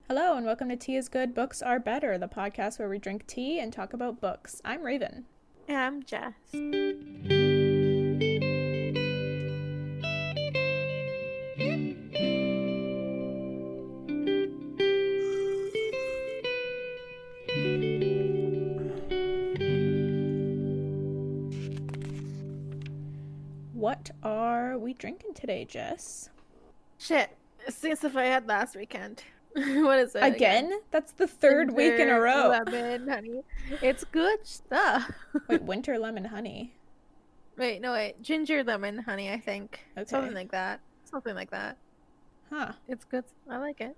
Hello, and welcome to Tea is Good, Books Are Better, the podcast where we drink tea and talk about books. I'm Raven. And I'm Jess. What are we drinking today, Jess? Shit. Same stuff I had last weekend. What is it? Again? That's the third week in a row. Lemon, honey. It's good stuff. Wait, winter lemon honey. Wait. Ginger lemon honey, I think. Okay. Something like that. Huh. It's good. I like it.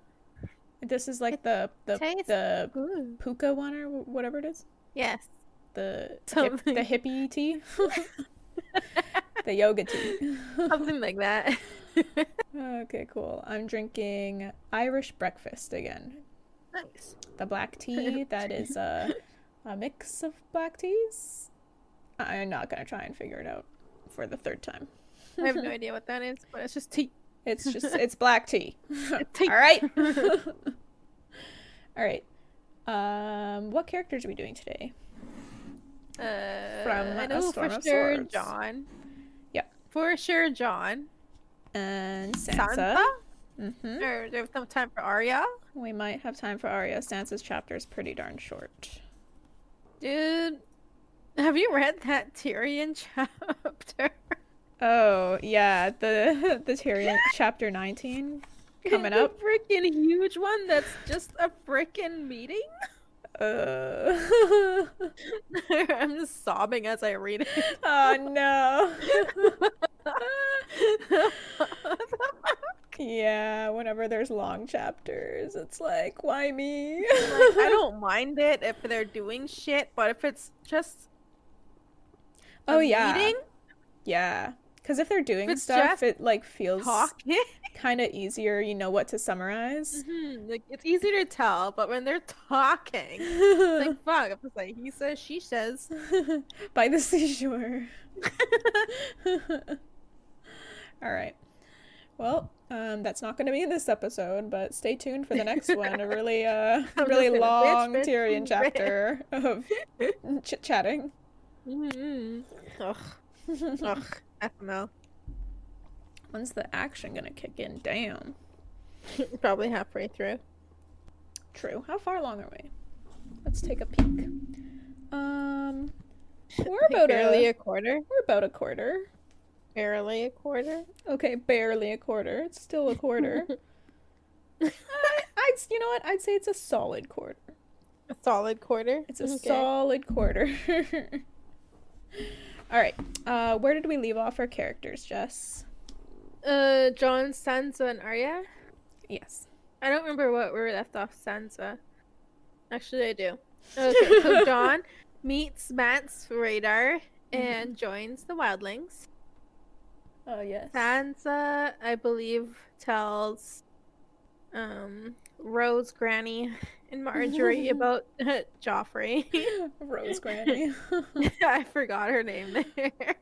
This is like the Tastes good. puka one or whatever it is? Yes. The Something. hippie tea? The yoga tea. Something like that. Okay, cool. I'm drinking Irish breakfast again. Nice. The black tea that is a mix of black teas. I'm not gonna try and figure it out for the third time. I have no idea what that is, but it's just tea. It's black tea. It's tea. All right. All right. What characters are we doing today? From I know A Storm for of sure Swords. John. Yep. For sure John. And Sansa. Sansa? Mm-hmm. Or do we have some time for Arya? We might have time for Arya. Sansa's chapter is pretty darn short. Dude, have you read that Tyrion chapter? Oh yeah, the Tyrion chapter 19 coming The up. freaking huge one that's just a freaking meeting? I'm just sobbing as I read it. Oh no. Yeah, whenever there's long chapters, it's like, why me? I don't mind it if they're doing shit, but if it's just Oh a yeah. meeting, Yeah. Because if they're doing it's stuff, just it like feels talking. kind of easier, you know what to summarize. Like it's easy to tell, but when they're talking, it's like fuck. It's like he says, she says. By the seashore. All right. Well, that's not going to be in this episode, but stay tuned for the next one. A really, really gonna long bitch, Tyrion bitch. chapter of chit-chatting. Ugh. FML. When's the action going to kick in? Damn. Probably halfway through. True. How far along are we? Let's take a peek. We're Like about barely a quarter. We're about a quarter. Barely a quarter. Okay, barely a quarter. It's still a quarter. You know what? I'd say it's a solid quarter. A solid quarter. It's a solid quarter. All right. Where did we leave off our characters, Jess? John, Sansa, and Arya. Yes. I don't remember what we left off Sansa. Actually, I do. Okay, so John meets Matt's radar and joins the Wildlings. Oh, yes. Sansa, I believe, tells Rose, Granny, and Marjorie about Joffrey. Rose Granny. I forgot her name there.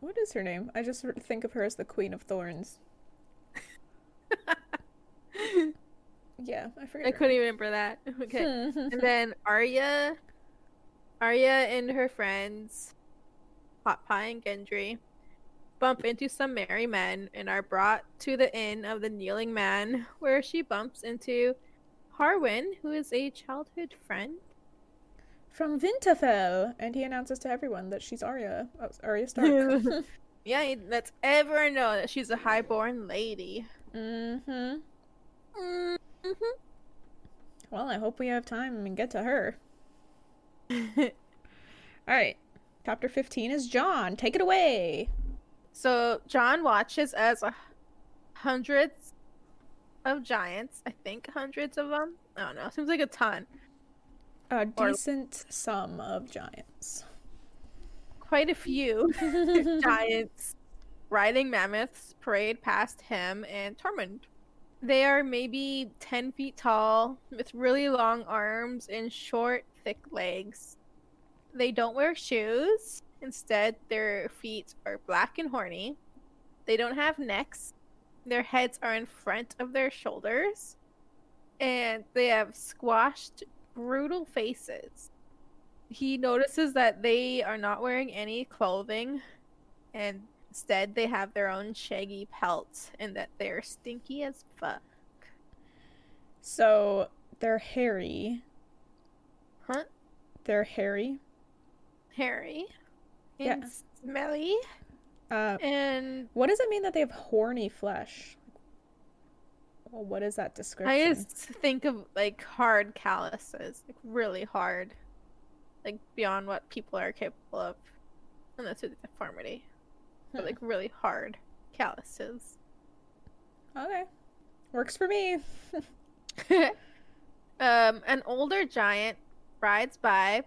What is her name? I just think of her as the Queen of Thorns. Yeah, I forget. I couldn't even remember that. Okay. And then Arya and her friends, Hot Pie and Gendry, bump into some merry men and are brought to the Inn of the Kneeling Man, where she bumps into Harwin, who is a childhood friend. From Winterfell, and he announces to everyone that she's Arya. Oh, Arya Stark. Yeah, he lets everyone know that she's a highborn lady. Mm-hmm. Well, I hope we have time and get to her. All right. Chapter 15 is John. Take it away. So John watches as hundreds of giants. I think hundreds of them. I don't know. Seems like a ton. A decent sum of giants. Quite a few giants riding mammoths parade past him and Tormund. They are maybe 10 feet tall, with really long arms and short, thick legs. They don't wear shoes. Instead, their feet are black and horny. They don't have necks. Their heads are in front of their shoulders. and they have squashed, brutal faces. He notices that they are not wearing any clothing, and instead they have their own shaggy pelts, and that they're stinky as fuck. So they're hairy. Huh? They're hairy. Hairy. Yeah. And smelly. And what does it mean that they have horny flesh? Well, what is that description? I just think of like hard calluses, like really hard, like beyond what people are capable of, and that's a deformity. But like really hard calluses. Okay, works for me. An older giant rides by,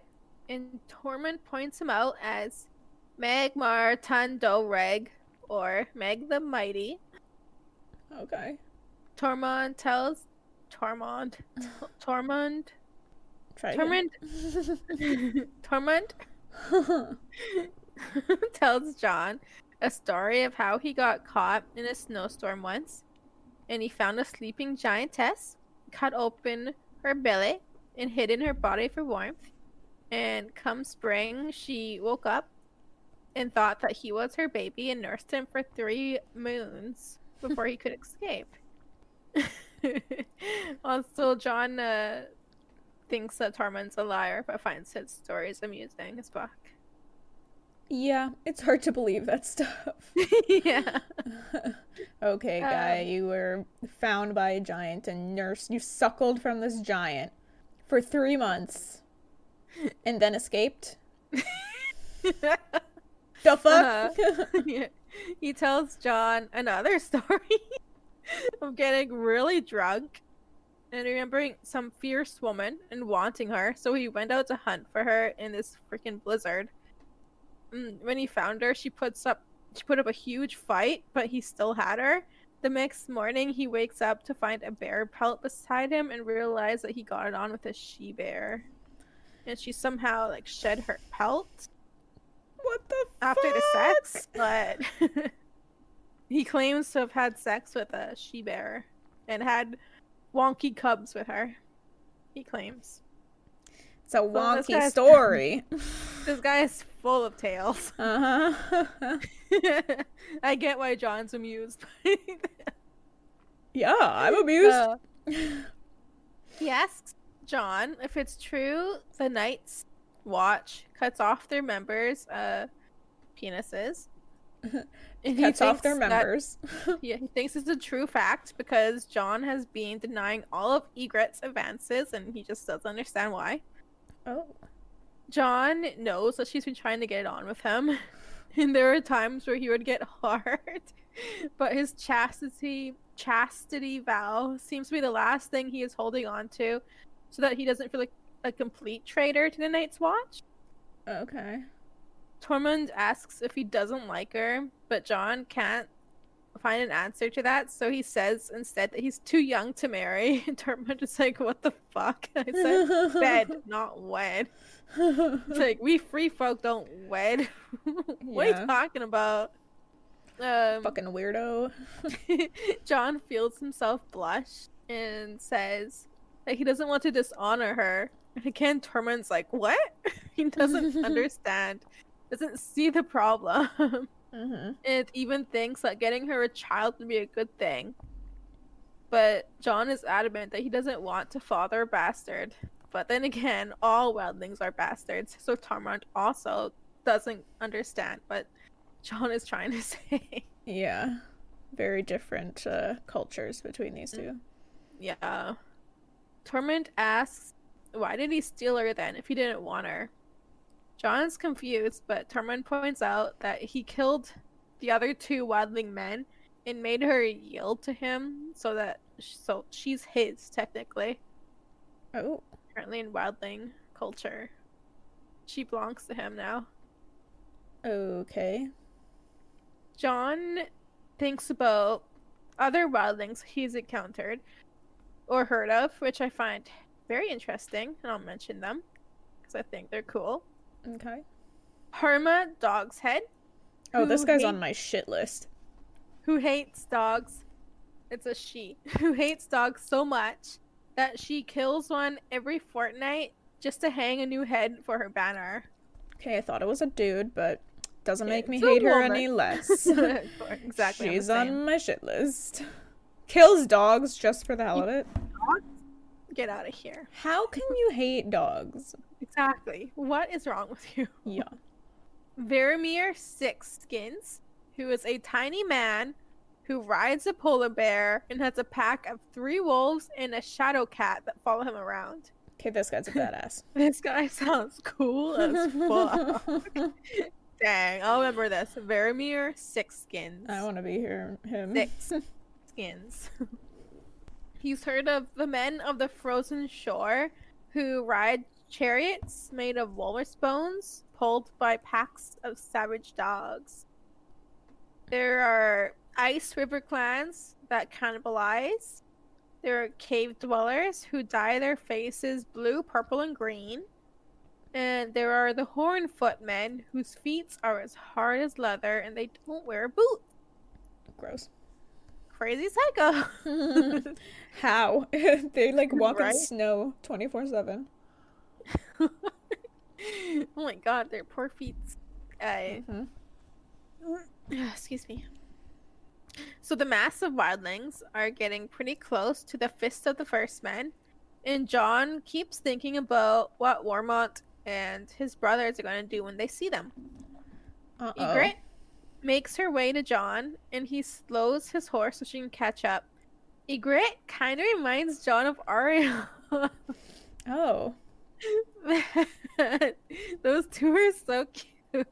and Tormund points him out as Magmar Tandoreg, or Meg the Mighty. Okay. Tormund tells Tormund tells Jon a story of how he got caught in a snowstorm once, and he found a sleeping giantess, cut open her belly, and hid in her body for warmth. And come spring, she woke up and thought that he was her baby and nursed him for 3 moons before he could escape. Also, Jon thinks that Tormund's a liar, but finds his stories amusing as fuck. Yeah, it's hard to believe that stuff. Yeah. Okay, guy, you were found by a giant and nursed. You suckled from this giant for 3 months and then escaped? The fuck? Yeah. He tells Jon another story of getting really drunk and remembering some fierce woman and wanting her, so he went out to hunt for her in this freaking blizzard. When he found her, she put up a huge fight, but he still had her. The next morning, he wakes up to find a bear pelt beside him and realize that he got it on with a she-bear. And she somehow like shed her pelt. What the after fuck? the sex, but he claims to have had sex with a she-bear and had wonky cubs with her. He claims. It's a wonky story. This guy is full of tales. Uh-huh. I get why Jon's amused. Yeah, I'm amused. He asks Jon if it's true the Night's Watch cuts off their members' penises. And cuts off their members. Yeah, he thinks it's a true fact because Jon has been denying all of Ygritte's advances and he just doesn't understand why. Oh. Jon knows that she's been trying to get it on with him. And there are times where he would get hard. But his chastity vow seems to be the last thing he is holding on to so that he doesn't feel like a complete traitor to the Night's Watch. Okay. Tormund asks if he doesn't like her, but Jon can't find an answer to that, so he says instead that he's too young to marry. And Tormund is like, what the fuck? I said bed, not wed. It's like, we free folk don't wed. What are you talking about? Fucking weirdo. Jon feels himself blush and says that he doesn't want to dishonor her. And again, Tormund's like, what? He doesn't understand. Doesn't see the problem. And even thinks that getting her a child would be a good thing. But Jon is adamant that he doesn't want to father a bastard. But then again, all wildlings are bastards. So Tormund also doesn't understand what Jon is trying to say. Yeah. Very different cultures between these two. Yeah. Tormund asks, why did he steal her then if he didn't want her? Jon's confused, but Tormund points out that he killed the other 2 wildling men and made her yield to him so she's his, technically. Oh. Currently in wildling culture. She belongs to him now. Okay. Jon thinks about other wildlings he's encountered or heard of, which I find very interesting, and I'll mention them because I think they're cool. Okay. Herma Dogshead. Oh, this guy's on my shit list. Who hates dogs. It's a she. Who hates dogs so much that she kills one every fortnight just to hang a new head for her banner. Okay, I thought it was a dude, but doesn't make me It's a hate her woman. any less. Exactly. She's on my shit list. Kills dogs just for the hell of it. Dogs? Get out of here. How can you hate dogs? Exactly. What is wrong with you? Yeah. Varamir Sixskins, who is a tiny man who rides a polar bear and has a pack of 3 wolves and a shadow cat that follow him around. Okay, this guy's a badass. This guy sounds cool as fuck. Dang, I'll remember this. Varamir Sixskins. I want to be him. Six skins. He's heard of the men of the frozen shore who ride chariots made of walrus bones pulled by packs of savage dogs. There are ice river clans that cannibalize. There are cave dwellers who dye their faces blue, purple, and green. And there are the Hornfoot men whose feet are as hard as leather and they don't wear boots. Gross. Crazy psycho. How? They like walk in Right? snow 24/7. Oh my god, their poor feet. Excuse me. So the massive wildlings are getting pretty close to the fist of the first men, and John keeps thinking about what Warmont and his brothers are going to do when they see them. Ygritte makes her way to John, and he slows his horse so she can catch up. Ygritte kind of reminds John of Arya. Oh. Those two are so cute.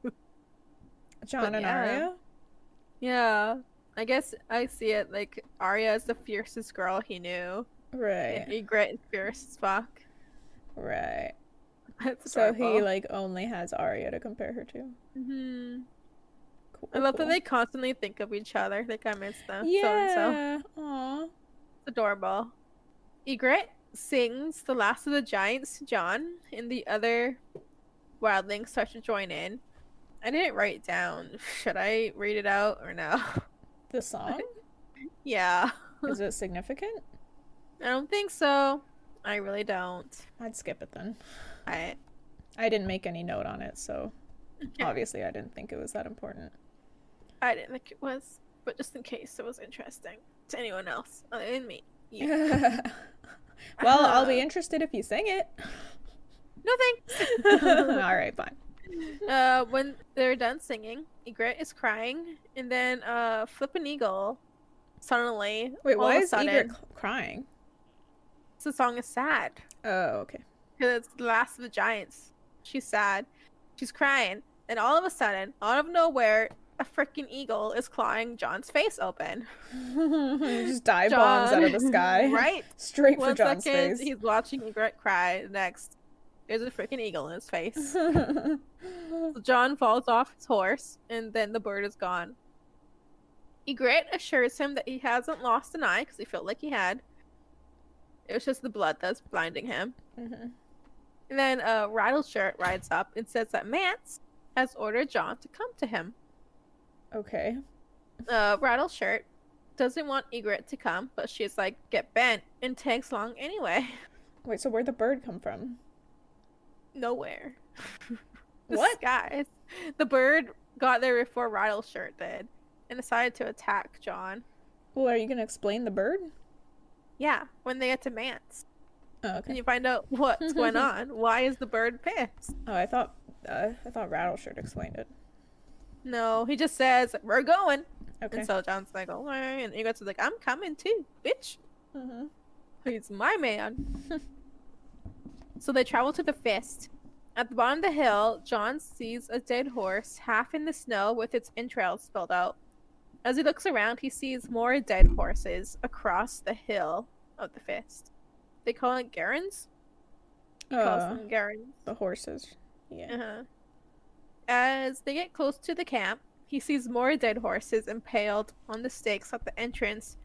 John and yeah. Arya? Yeah. I guess I see it like Arya is the fiercest girl he knew. Right. And Ygritte is fierce as fuck. Right. That's So he adorable. like only has Arya to compare her to. Mhm. Cool. I love cool. that they constantly think of each other. Like I miss them. Yeah. So Aw. it's adorable. Ygritte sings the last of the giants to John, and the other wildlings start to join in. I didn't write it down. Should I read it out or no? The song? Yeah. Is it significant? I don't think so. I really don't. I'd skip it then. I didn't make any note on it, so obviously I didn't think it was that important. I didn't think it was, but just in case it was interesting to anyone else other than me. Well, I'll be interested if you sing it. No thanks. All right, fine. When they're done singing, Ygritte is crying, and then flippin' eagle suddenly. Wait, all why of a is sudden, Ygritte crying? The song is sad Oh, okay. because it's the last of the giants. She's sad. She's crying, and all of a sudden, out of nowhere, a freaking eagle is clawing John's face open. Just dive bombs out of the sky. Right? Straight for One John's second, face. he's watching Ygritte cry. Next, there's a freaking eagle in his face. So John falls off his horse, and then the bird is gone. Ygritte assures him that he hasn't lost an eye because he felt like he had. It was just the blood that's blinding him. Mhm. And then Rattleshirt rides up and says that Mance has ordered John to come to him. Okay. Rattleshirt doesn't want Ygritte to come, but she's like, get bent, and tags along anyway. Wait, so where'd the bird come from? Nowhere. What? Guys? The bird got there before Rattleshirt did and decided to attack John. Well, are you gonna explain the bird? Yeah, when they get to Mance. Oh, And okay. you find out what's going on. Why is the bird pissed? Oh, I thought Rattleshirt explained it. No, he just says, we're going. Okay. And so John's like, all right. And Ygritte's like, I'm coming too, bitch. Mm-hmm. He's my man. So they travel to the Fist. At the bottom of the hill, John sees a dead horse half in the snow with its entrails spilled out. As he looks around, he sees more dead horses across the hill of the Fist. They call it Garrons? He calls them Garrons. The horses. Yeah. Uh-huh. As they get close to the camp, he sees more dead horses impaled on the stakes at the entrance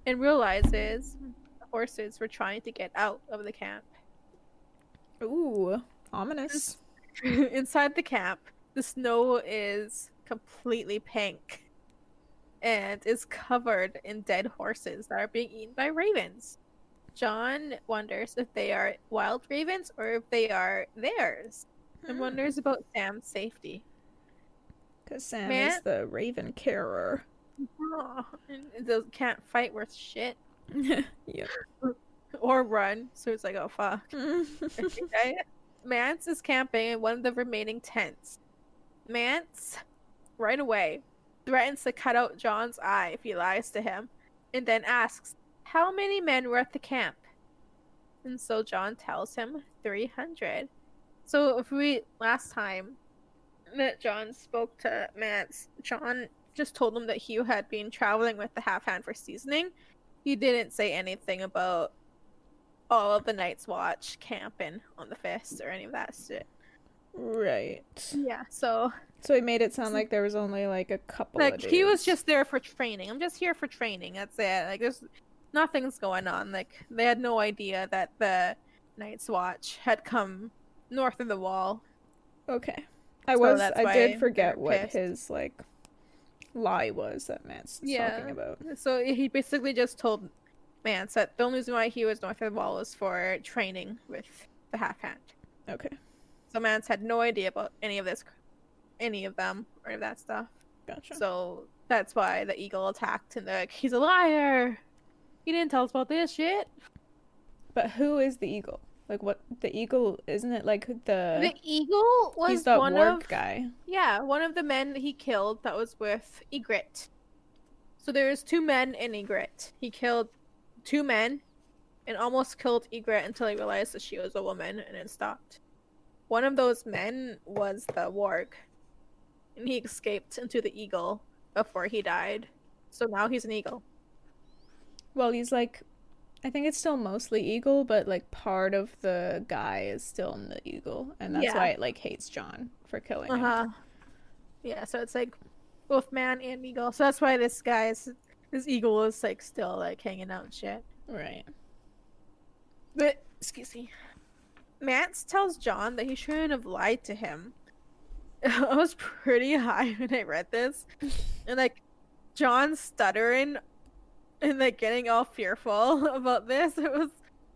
and realizes the horses were trying to get out of the camp. Ooh, ominous. Inside the camp, the snow is completely pink and is covered in dead horses that are being eaten by ravens. John wonders if they are wild ravens or if they are theirs, and wonders about Sam's safety. Because Sam is the raven carer. And can't fight worth shit. Yep. Or run, so it's like, oh fuck. Okay. Mance is camping in one of the remaining tents. Mance, right away, threatens to cut out John's eye if he lies to him, and then asks, how many men were at the camp? And so John tells him 300. So if we, last time that John spoke to Mance, John just told him that he had been traveling with the half-hand for seasoning. He didn't say anything about all of the Night's Watch camping on the Fist or any of that shit. Right. Yeah, so he made it sound like there was only like a couple like of days. he was just there for training. I'm just here for training. That's it. Like there's nothing's going on. Like they had no idea that the Night's Watch had come north of the wall. Okay. I did forget what his like lie was that Mance was talking about. So he basically just told Mance that the only reason why he was north of the wall was for training with the half-hand. Okay. So Mance had no idea about any of them, or any of that stuff. Gotcha. So that's why the eagle attacked, and they're like, he's a liar! He didn't tell us about this shit! But who is the eagle? Like, what? The eagle, isn't it like the... The eagle was he's that one warg of... guy. Yeah, one of the men he killed that was with Ygritte. So there's 2 men in Ygritte. He killed 2 men and almost killed Ygritte until he realized that she was a woman and then stopped. One of those men was the warg, and he escaped into the eagle before he died. So now he's an eagle. Well, he's like, I think it's still mostly eagle, but like part of the guy is still in the eagle, and that's why it like hates John for killing him. Yeah, so it's like both man and eagle. So that's why this eagle is like still like hanging out and shit. Right. But excuse me. Mance tells John that he shouldn't have lied to him. I was pretty high when I read this, and like John stuttering and like getting all fearful about this.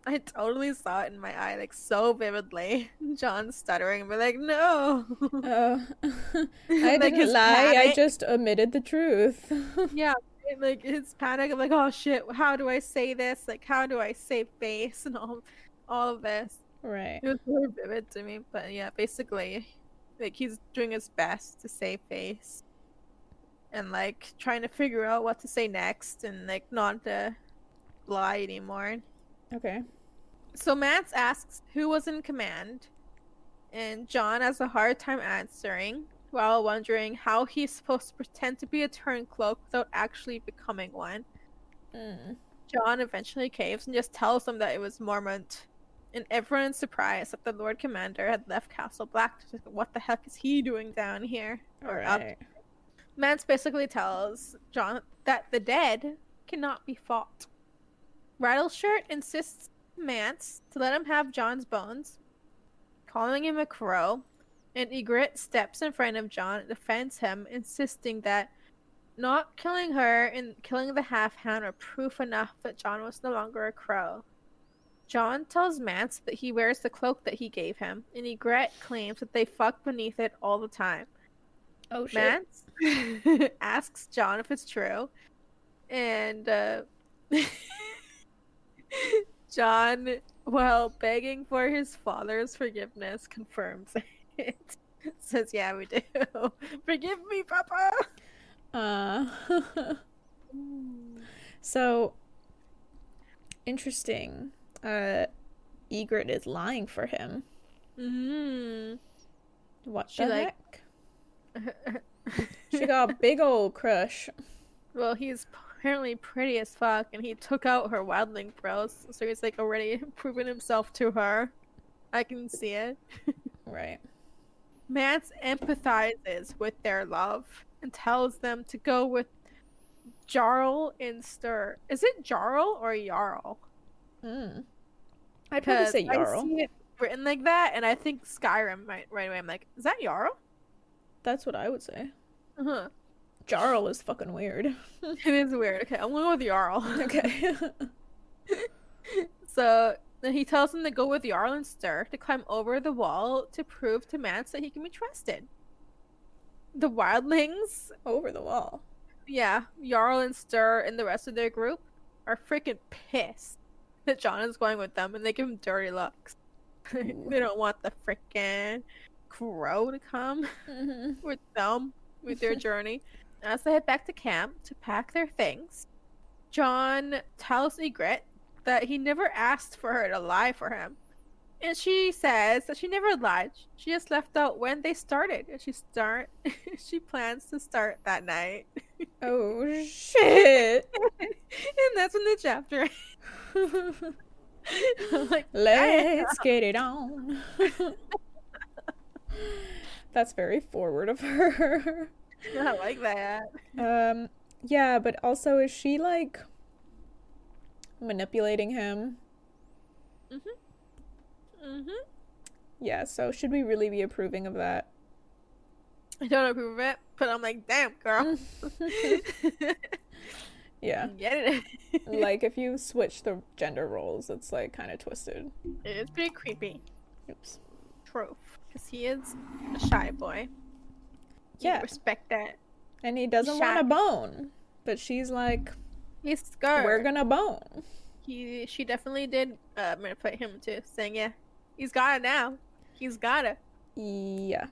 I totally saw it in my eye, like so vividly. John stuttering, but like, no. I didn't lie. Panic. I just omitted the truth. Yeah, like his panic of like, oh shit, how do I say this? Like, how do I save face and all of this. Right. It was really vivid to me, but yeah, basically, like he's doing his best to save face, and like trying to figure out what to say next, and like not to lie anymore. Okay. So Mance asks who was in command, and John has a hard time answering, while wondering how he's supposed to pretend to be a turncloak without actually becoming one. John eventually caves and just tells them that it was Mormont. And everyone's surprised that the Lord Commander had left Castle Black. What the heck is he doing down here? Right. Mance basically tells John that the dead cannot be fought. Rattleshirt insists Mance to let him have John's bones, calling him a crow, and Ygritte steps in front of John and defends him, insisting that not killing her and killing the half-hand are proof enough that John was no longer a crow. John tells Mance that he wears the cloak that he gave him, and Ygritte claims that they fuck beneath it all the time. Oh shit. Mance asks John if it's true, and John, while begging for his father's forgiveness, confirms it. Says, yeah, we do. Forgive me, Papa! So, interesting. Ygritte is lying for him. What the heck? She got a big old crush. Well, he's apparently pretty as fuck, and he took out her wildling brows, so he's like already proven himself to her. I can see it. Right. Mance empathizes with their love and tells them to go with Jarl in Stir. Is it Jarl or Jarl? I'd probably say Jarl. I see it written like that, and I think Skyrim right away. I'm like, is that Jarl? That's what I would say. Jarl is fucking weird. It is weird. Okay, I'm gonna go with Jarl. Okay. So then he tells him to go with Jarl and Stir to climb over the wall to prove to Mance that he can be trusted. The wildlings, Over the wall. yeah, Jarl and Stir and the rest of their group are freaking pissed that John is going with them, and they give him dirty looks. They don't want the freaking crow to come with them with their journey. As they head back to camp to pack their things, John tells Ygritte that he never asked for her to lie for him. And she says that she never lied. She just left out when they started. And she plans to start that night. Oh shit. And that's when the chapter ends. I'm like, Let's get it on. That's very forward of her. I like that. Yeah, but also is she like manipulating him? Yeah, so should we really be approving of that? I don't approve of it, but I'm like, damn, girl. Yeah. Get it? Like, if you switch the gender roles, it's like kind of twisted. It's pretty creepy. Oops. True. Because he is a shy boy. Yeah. You respect that. And he doesn't want a bone. But she's like, he's scared. we're gonna bone. She definitely did manipulate him to saying, yeah, he's got it now. He's got it. Yeah.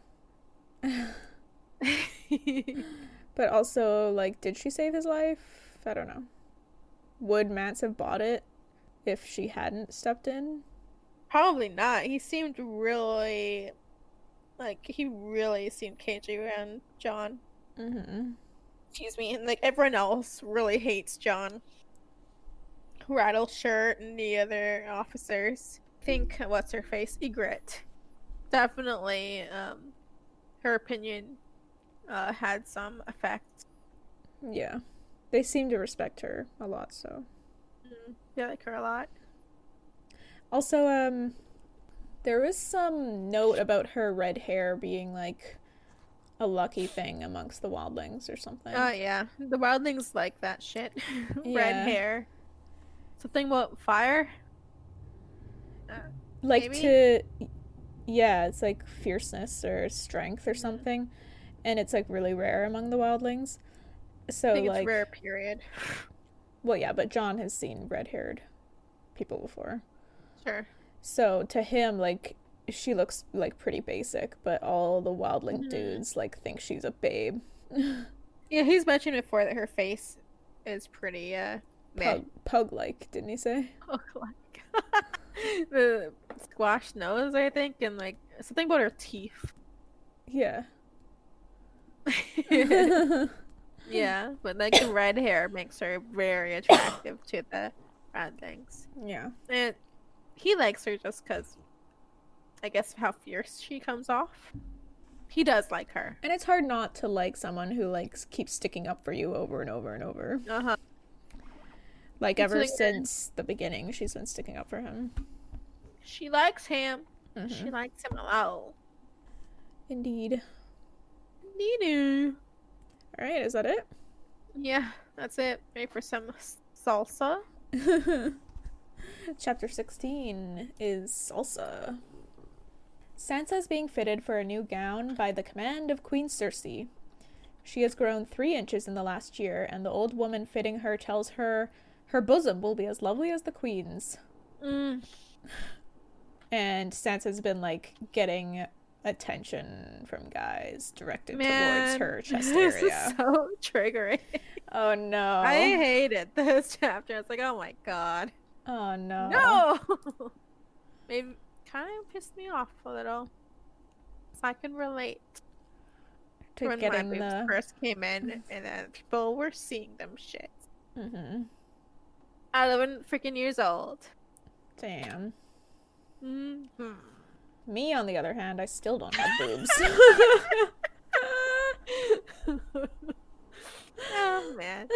But also, like, did she save his life? I don't know. Would Mance have bought it if she hadn't stepped in? Probably not. He seemed really, he really seemed cagey around John. Excuse me. And, like, everyone else really hates John. Rattleshirt and the other officers. I think, what's her face? Ygritte. Definitely, her opinion had some effect. Yeah. They seem to respect her a lot, so. They like her a lot. Also, there was some note about her red hair being, like, a lucky thing amongst the wildlings or something. Oh, yeah. The wildlings like that shit. Yeah. Red hair. Something about fire? Like, maybe? yeah, it's like fierceness or strength or something. And it's, like, really rare among the wildlings. So, I think like, it's rare, period. Well, yeah, but John has seen red-haired people before. Sure. So, to him, like, she looks, like, pretty basic, but all the wildling dudes, like, think she's a babe. Yeah, he's mentioned before that her face is pretty, Pug-like, didn't he say? Pug-like. The squash nose, I think, and, like, something about her teeth. Yeah. Yeah, but, like, the red hair makes her very attractive to the wildlings. Yeah. And he likes her just because, I guess, how fierce she comes off. He does like her. And it's hard not to like someone who, like, keeps sticking up for you over and over and over. Like, ever since the beginning, she's been sticking up for him. She likes him. She likes him a lot. Indeed. Indeed. Alright, is that it? Yeah, that's it. Ready for some salsa? Chapter 16 is Salsa. Sansa's being fitted for a new gown by the command of Queen Cersei. She has grown 3 inches in the last year, and the old woman fitting her tells her her bosom will be as lovely as the queen's. And Sansa's been, like, getting attention from guys directed towards her chest area. This is so triggering. Oh no. I hated this chapter. It's like, oh my god. Oh no. No! Maybe kind of pissed me off a little. So I can relate to when my boobs first came in and then people were seeing them shit. At 11 freaking years old. Damn. Me, on the other hand, I still don't have boobs. Oh, man.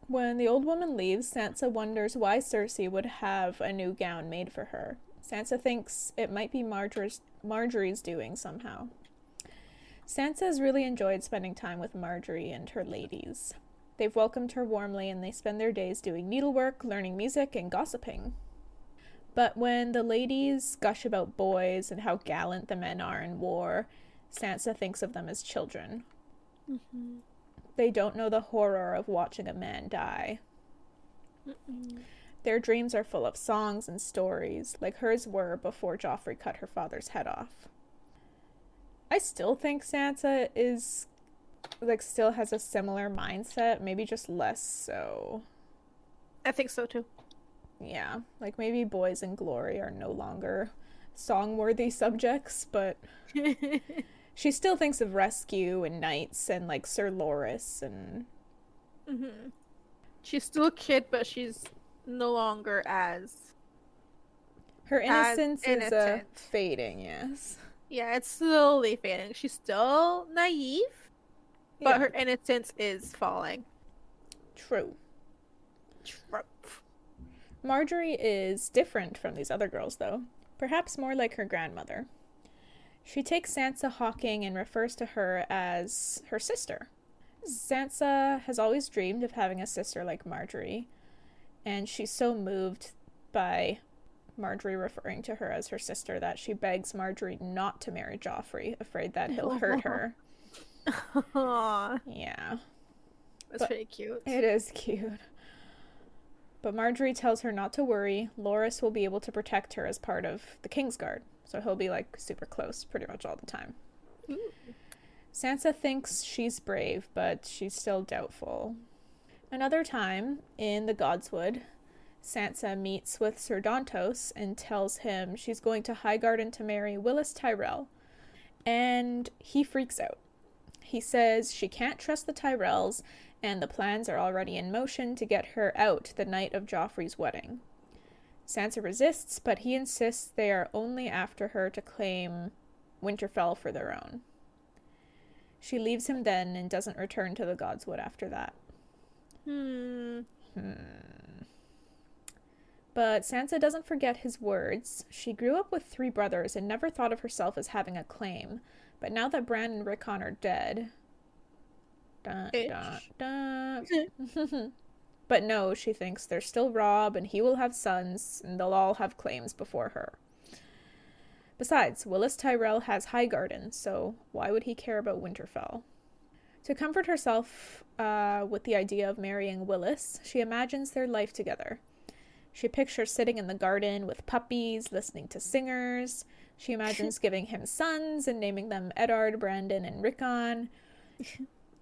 When the old woman leaves, Sansa wonders why Cersei would have a new gown made for her. Sansa thinks it might be Marjorie's doing somehow. Sansa has really enjoyed spending time with Marjorie and her ladies. They've welcomed her warmly, and they spend their days doing needlework, learning music, and gossiping. But when the ladies gush about boys and how gallant the men are in war, Sansa thinks of them as children. Mm-hmm. They don't know the horror of watching a man die. Mm-mm. Their dreams are full of songs and stories, like hers were before Joffrey cut her father's head off. I still think Sansa is, like, still has a similar mindset, maybe just less so. I think so too. Yeah, like maybe boys in glory are no longer song-worthy subjects, but she still thinks of rescue and knights and like Sir Loras and... Mm-hmm. She's still a kid, but she's no longer as... Her innocence is innocent. fading, yes. Yeah, it's slowly fading. She's still naive, but her innocence is falling. True. Marjorie is different from these other girls, though. Perhaps more like her grandmother. She takes Sansa hawking and refers to her as her sister. Sansa has always dreamed of having a sister like Marjorie, and she's so moved by Marjorie referring to her as her sister that she begs Marjorie not to marry Joffrey, afraid that he'll hurt her. Aww. Yeah. That's pretty cute. It is cute. But Marjorie tells her not to worry. Loras will be able to protect her as part of the Kingsguard, so he'll be like super close pretty much all the time. Ooh. Sansa thinks she's brave, but she's still doubtful. Another time, in the Godswood, Sansa meets with Sir Dantos and tells him she's going to Highgarden to marry Willis Tyrell, and he freaks out. He says she can't trust the Tyrells, and the plans are already in motion to get her out the night of Joffrey's wedding. Sansa resists, but he insists they are only after her to claim Winterfell for their own. She leaves him then and doesn't return to the Godswood after that. But Sansa doesn't forget his words. She grew up with 3 brothers and never thought of herself as having a claim. But now that Bran and Rickon are dead... Dun, dun, dun. But no, she thinks there's still Robb, and he will have sons, and they'll all have claims before her. Besides, Willis Tyrell has Highgarden, so why would he care about Winterfell? To comfort herself with the idea of marrying Willis, she imagines their life together. She pictures sitting in the garden with puppies, listening to singers. She imagines giving him sons and naming them Eddard, Brandon, and Rickon.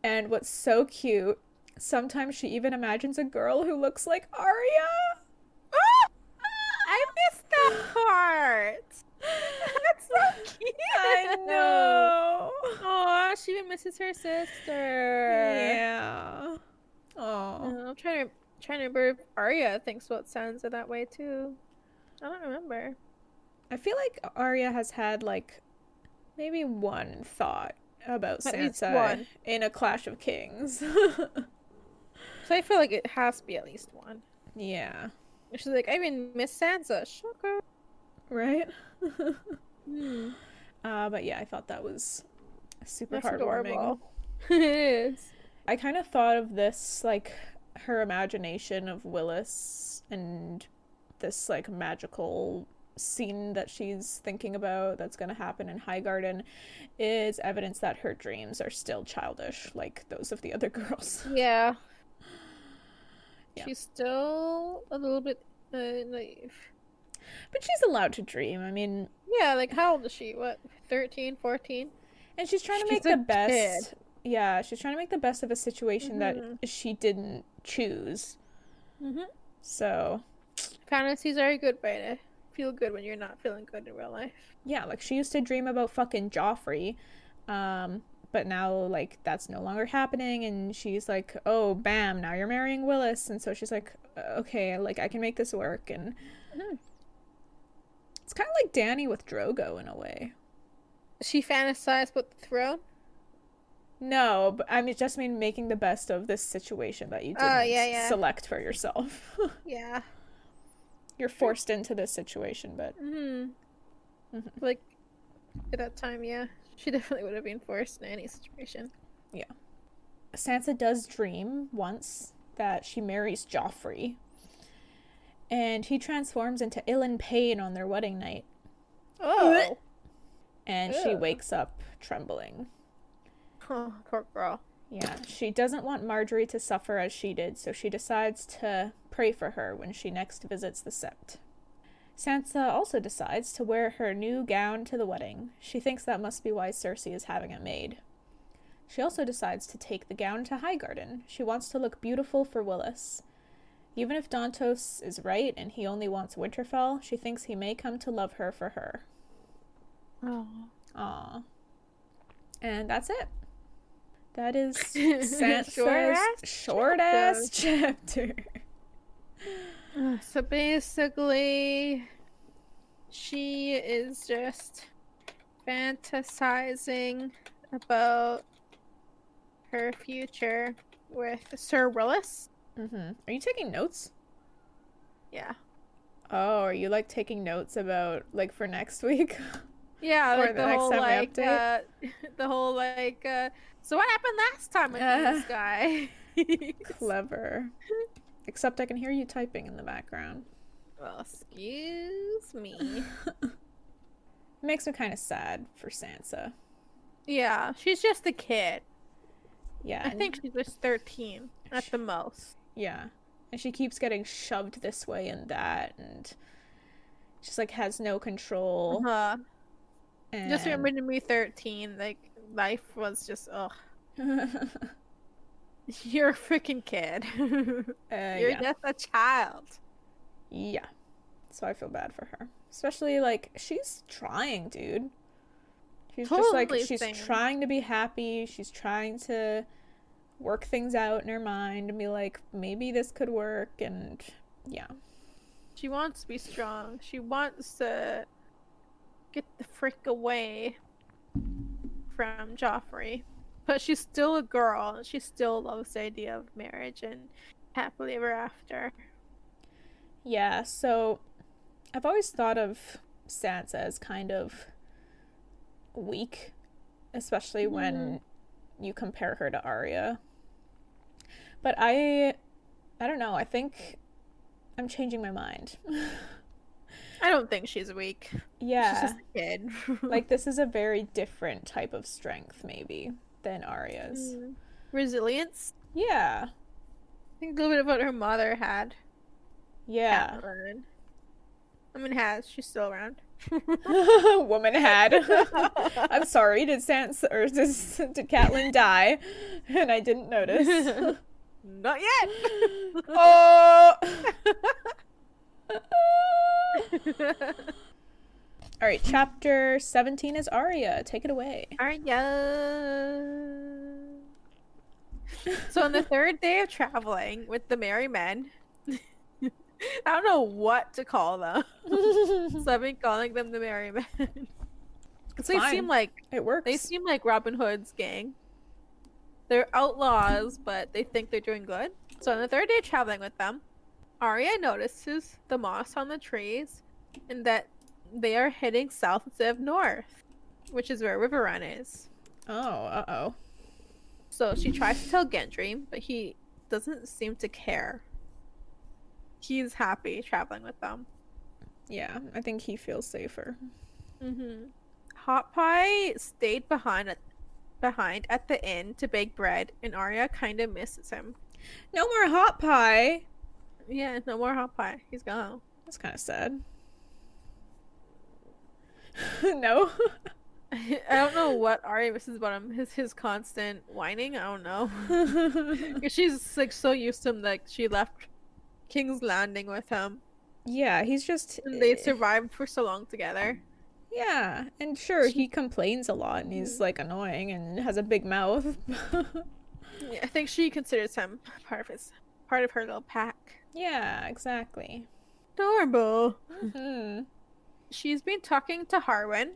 And what's so cute, sometimes she even imagines a girl who looks like Arya. I missed that part. That's so cute. I know. Aw, she even misses her sister. Yeah. Oh. I'm trying to remember if Arya thinks about Sansa that way too. I don't remember. I feel like Arya has had like maybe one thought about At least Sansa one. in A Clash of Kings. So I feel like it has to be at least one. Yeah. She's like, I even miss Sansa. Shocker. Right? Hmm. But yeah, I thought that was super That's heartwarming. adorable. It is. I kind of thought of this, like, her imagination of Willis and this, like, magical scene that she's thinking about that's going to happen in Highgarden is evidence that her dreams are still childish, like those of the other girls. Yeah. Yeah. She's still a little bit naive. But she's allowed to dream. I mean... Yeah, like, how old is she? What, 13, 14? And she's trying to make She's a the best... kid. Yeah, she's trying to make the best of a situation that she didn't choose. So... Fantasies are a good way to feel good when you're not feeling good in real life. Yeah, like, she used to dream about fucking Joffrey, but now, like, that's no longer happening, and she's like, oh, bam, now you're marrying Willis, and so she's like, okay, like, I can make this work, and it's kind of like Dany with Drogo in a way. She fantasized about the throne? No, but I mean, just mean making the best of this situation that you didn't select for yourself. Yeah. You're forced into this situation, but... Like, at that time, yeah. She definitely would have been forced in any situation. Yeah. Sansa does dream once that she marries Joffrey, and he transforms into Ilan Payne on their wedding night. Oh. And she wakes up trembling. Oh, poor girl. Yeah, she doesn't want Marjorie to suffer as she did, so she decides to pray for her when she next visits the Sept. Sansa also decides to wear her new gown to the wedding. She thinks that must be why Cersei is having it made. She also decides to take the gown to Highgarden. She wants to look beautiful for Willis. Even if Dantos is right and he only wants Winterfell, she thinks he may come to love her for her. Oh. Aww. And that's it. That is Sansa's short-ass chapter. So basically, she is just fantasizing about her future with Sir Willis. Mm-hmm. Are you taking notes? Yeah. Oh, are you like taking notes about like for next week? Yeah, or like the next time we update? the whole like so what happened last time with this guy? Clever. Except I can hear you typing in the background. Well, excuse me. Makes me kind of sad for Sansa. Yeah, she's just a kid. Yeah. I think she's just 13 at the most. Yeah. And she keeps getting shoved this way and that, and just like has no control. Uh-huh. And... Just remember me 13, like life was just ugh. You're a freaking kid. You're just a child. Yeah. So I feel bad for her. Especially like she's trying, dude. She's totally just like she's trying to be happy. She's trying to work things out in her mind and be like, maybe this could work, and yeah. She wants to be strong. She wants to get the frick away from Joffrey. But she's still a girl, and she still loves the idea of marriage and happily ever after. Yeah, so I've always thought of Sansa as kind of weak, especially when you compare her to Arya. But I don't know, I think I'm changing my mind. I don't think she's weak. Yeah. She's just a kid. Like, this is a very different type of strength, maybe, than Arya's. Resilience? Yeah. I think a little bit of what her mother had. Yeah. I mean, she's still around. Woman had. I'm sorry, did Catelyn die? And I didn't notice. Not yet! Oh! Alright, chapter 17 is Arya. Take it away. Arya! So on the third day of traveling with the merry men, I don't know what to call them. So I've been calling them the merry men. They seem like it works. They seem like Robin Hood's gang. They're outlaws, but they think they're doing good. So on the third day traveling with them, Arya notices the moss on the trees and that they are heading south instead of north, which is where River Run is. Oh, uh-oh. So she tries to tell Gendry, but he doesn't seem to care. He's happy traveling with them. Yeah, I think he feels safer. Hot Pie stayed behind at the inn to bake bread, and Arya kind of misses him. No more Hot Pie! Yeah, no more Hot Pie. He's gone. That's kind of sad. No? I don't know what Arya misses about him. His constant whining. I don't know. She's like so used to him. Like she left King's Landing with him. Yeah, he's just. And they survived for so long together. Yeah, and sure, he complains a lot, and he's like annoying and has a big mouth. Yeah, I think she considers him part of her little pack. Yeah, exactly. Adorable. Mm-hmm. She's been talking to Harwin.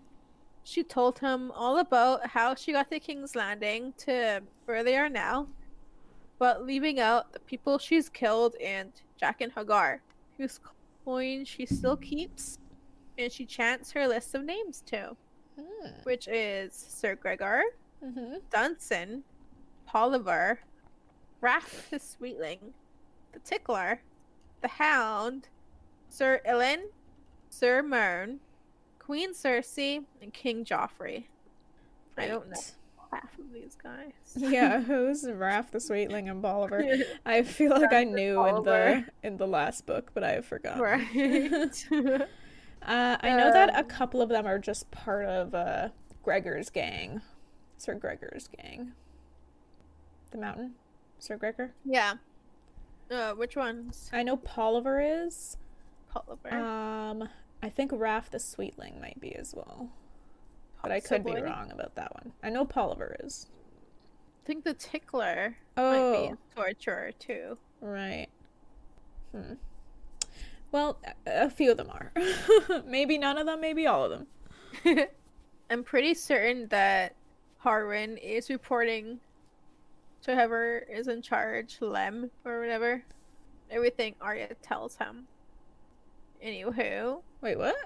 She told him all about how she got to King's Landing to where they are now, but leaving out the people she's killed and Jack and Hagar, whose coin she still keeps, and she chants her list of names to, which is Sir Gregor, Dunsen, Polliver, Raph the Sweetling, the Tickler, the Hound, Sir Ilan, Sir Mern, Queen Cersei, and King Joffrey. I don't know half of these guys. Yeah, who's Raph the Sweetling and Bolivar? I feel like I knew in the last book, but I have forgotten. Right. I know that a couple of them are just part of Gregor's gang. Sir Gregor's gang. The Mountain? Sir Gregor? Yeah. Which ones? I know Polliver is. Polliver. I think Raph the Sweetling might be as well. But I could be wrong about that one. I know Polliver is. I think the Tickler might be a torturer too. Right. Well, a few of them are. Maybe none of them, maybe all of them. I'm pretty certain that Harwin is reporting to whoever is in charge, Lem or whatever, everything Arya tells him. Anywho. Wait, what?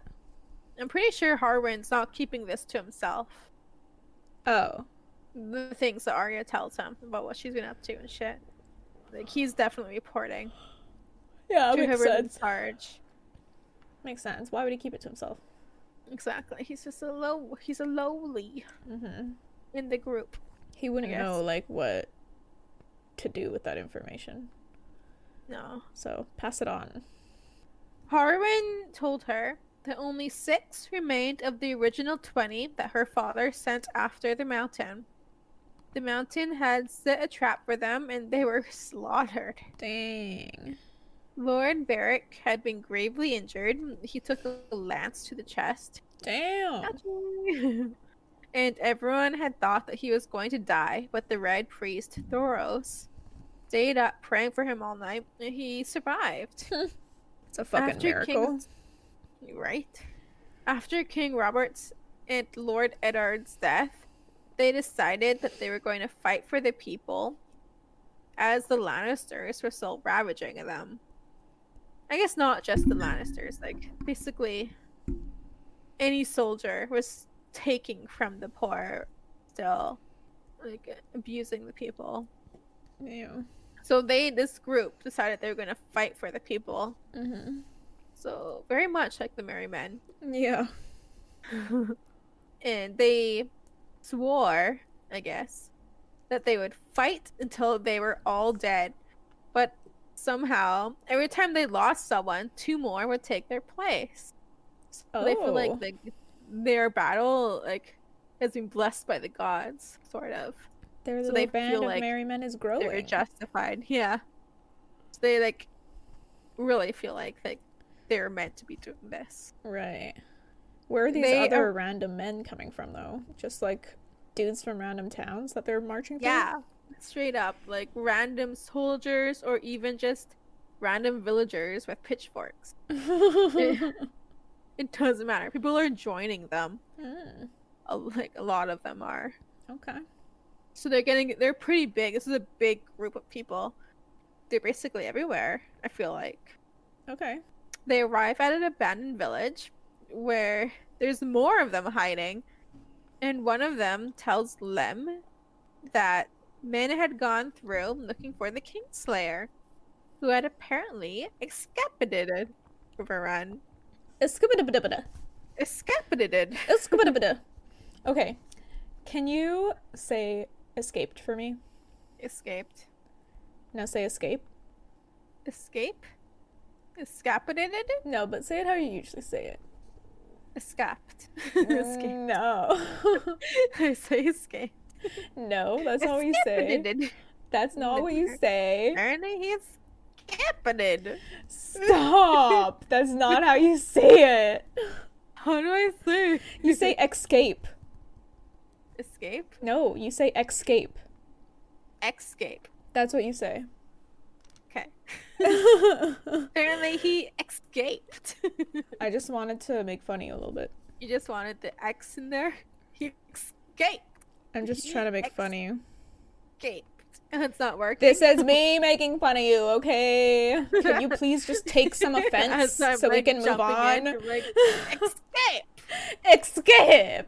I'm pretty sure Harwin's not keeping this to himself. Oh. The things that Arya tells him about what she's been up to and shit. Like, he's definitely reporting. Yeah, that makes sense. In charge. Makes sense. Why would he keep it to himself? Exactly. He's just he's a lowly in the group. He wouldn't know, like, what to do with that information. No. So, pass it on. Harwin told her that only 6 remained of the original 20 that her father sent after the mountain. The mountain had set a trap for them and they were slaughtered. Dang. Lord Beric had been gravely injured. He took a lance to the chest. Damn. And everyone had thought that he was going to die, but the Red Priest, Thoros, stayed up praying for him all night, and he survived. It's a fucking miracle. Right? After King Robert's and Lord Eddard's death, they decided that they were going to fight for the people, as the Lannisters were still ravaging them. I guess not just the Lannisters, like, basically any soldier was taking from the poor, still, like, abusing the people. Yeah. So this group decided they were going to fight for the people. So, very much like the Merry Men. Yeah. And they swore, I guess, that they would fight until they were all dead. But somehow, every time they lost someone, 2 more would take their place. So they feel like their battle, like, has been blessed by the gods, sort of. Their little band of merry men is growing. They're justified, yeah. So they, like, really feel like they're meant to be doing this. Right. Where are these other random men coming from, though? Just, like, dudes from random towns that they're marching through? Yeah, straight up. Like, random soldiers or even just random villagers with pitchforks. It doesn't matter. People are joining them. Like, a lot of them are. Okay. So they're pretty big. This is a big group of people. They're basically everywhere, I feel like. Okay. They arrive at an abandoned village where there's more of them hiding. And one of them tells Lem that men had gone through looking for the Kingslayer, who had apparently escapaded Run. Escapadabada. Okay. Can you say escaped for me? Escaped. Now say escape. Escape? Escapaded? No, but say it how you usually say it. Escaped. No. I say escape. No, that's not what you say. That's not what you say. Apparently he escapaded. Stop. That's not how you say it. How do I say? You say escape. Escape? No, you say escape. Escape. That's what you say. Okay. Apparently he escaped. I just wanted to make fun of you a little bit. You just wanted the X in there? He escaped. I'm just trying to make fun of you. Escaped. It's not working. This is me making fun of you, okay? Can you please just take some offense so we can move on? Escape!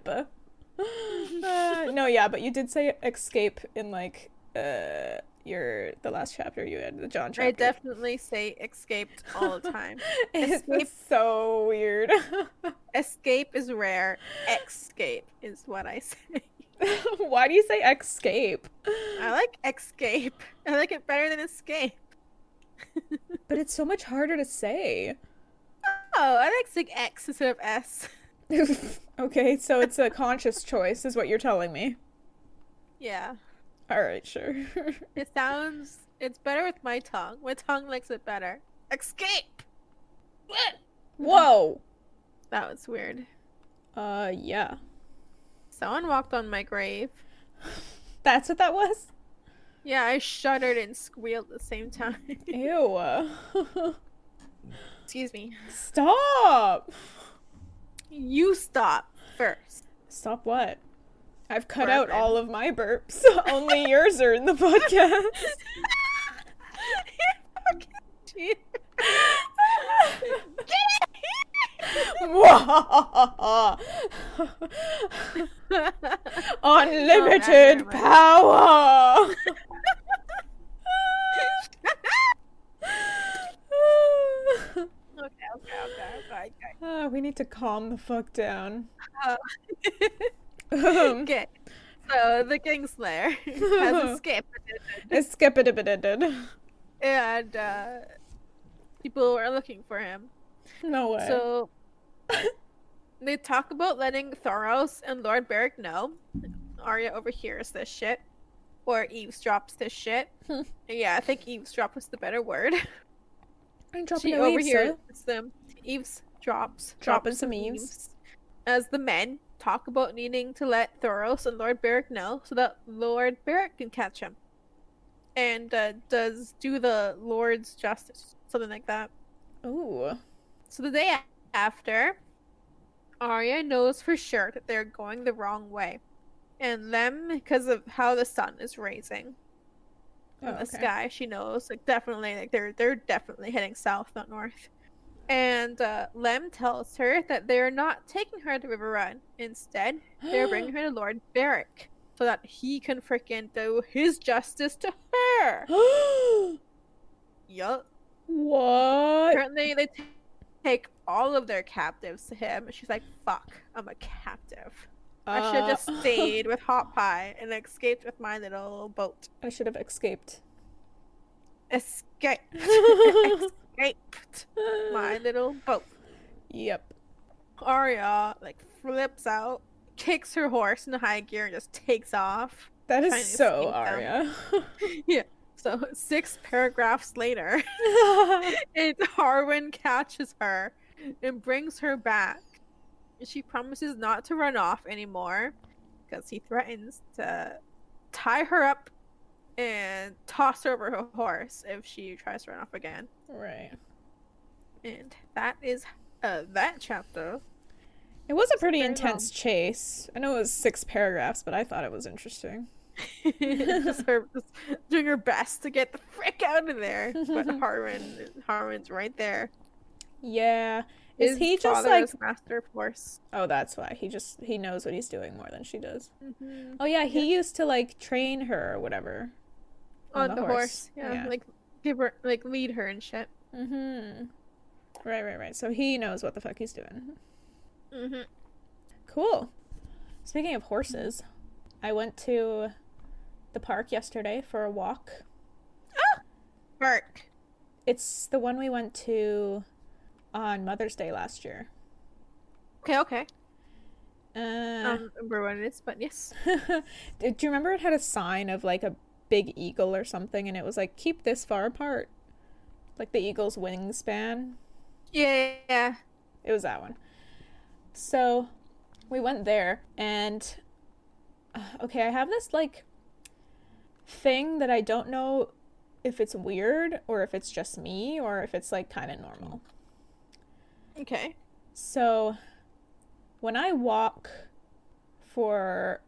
No, yeah, but you did say escape in, like, the last chapter you had, the John chapter. I definitely say escaped all the time. It's so weird. Escape is rare. Escape is what I say. Why do you say escape? I like escape. I like it better than escape. But it's so much harder to say. Oh, I like saying X instead of S. Okay, so it's a conscious choice, is what you're telling me. Yeah. Alright, sure. It's better with my tongue. My tongue likes it better. Escape! Whoa! That was weird. Yeah. Someone walked on my grave. That's what that was? Yeah, I shuddered and squealed at the same time. Ew. Excuse me. Stop! You stop first. Stop what? I've cut out Burping. all of my burps. Only yours are in the podcast. Unlimited power. Okay. We need to calm the fuck down. Okay. So the Kingslayer has escaped. Escaped. And people are looking for him. No way. So they talk about letting Thoros and Lord Beric know. Arya overhears this shit. Or eavesdrops this shit. Yeah, I think eavesdrop was the better word. I'm dropping She no overhears eaves, them. Eavesdrops. Dropping drops some of eaves. As the men talk about needing to let Thoros and Lord Beric know so that Lord Beric can catch him. And do the Lord's justice. Something like that. Ooh. So the day after, Arya knows for sure that they're going the wrong way. And them, because of how the sun is raising in the sky, she knows, like, definitely, like, they're definitely heading south, not north. And Lem tells her that they're not taking her to River Run. Instead, they're bringing her to Lord Beric so that he can freaking do his justice to her. Yup. What? Apparently, they take all of their captives to him. And she's like, fuck, I'm a captive. I should have just stayed with Hot Pie and escaped with my little boat. I should have escaped. Escaped my little boat. Yep. Arya, like, flips out, kicks her horse into high gear, and just takes off. That is trying to so escape them. Arya. Yeah. So 6 paragraphs later, and Harwin catches her and brings her back. She promises not to run off anymore because he threatens to tie her up and toss her over her horse if she tries to run off again. Right. And that is that chapter. It was a pretty intense chase. I know it was 6 paragraphs, but I thought it was interesting. Just her just doing her best to get the frick out of there. But Harwin's right there. Yeah. His He just father like is master of horse? Oh, that's why. He knows what he's doing more than she does. Mm-hmm. Oh yeah, he used to like train her or whatever. On the horse. Yeah. Like give her, like, lead her and shit. Mm-hmm. Right. So he knows what the fuck he's doing. Mm-hmm. Cool. Speaking of horses, I went to the park yesterday for a walk. Park. It's the one we went to on Mother's Day last year. Okay. I don't remember what it is, but yes. Do you remember it had a sign of like a big eagle or something, and it was like, keep this far apart? Like the eagle's wingspan. Yeah. It was that one. So we went there, and okay, I have this like thing that I don't know if it's weird or if it's just me or if it's like kind of normal. Okay. So when I walk for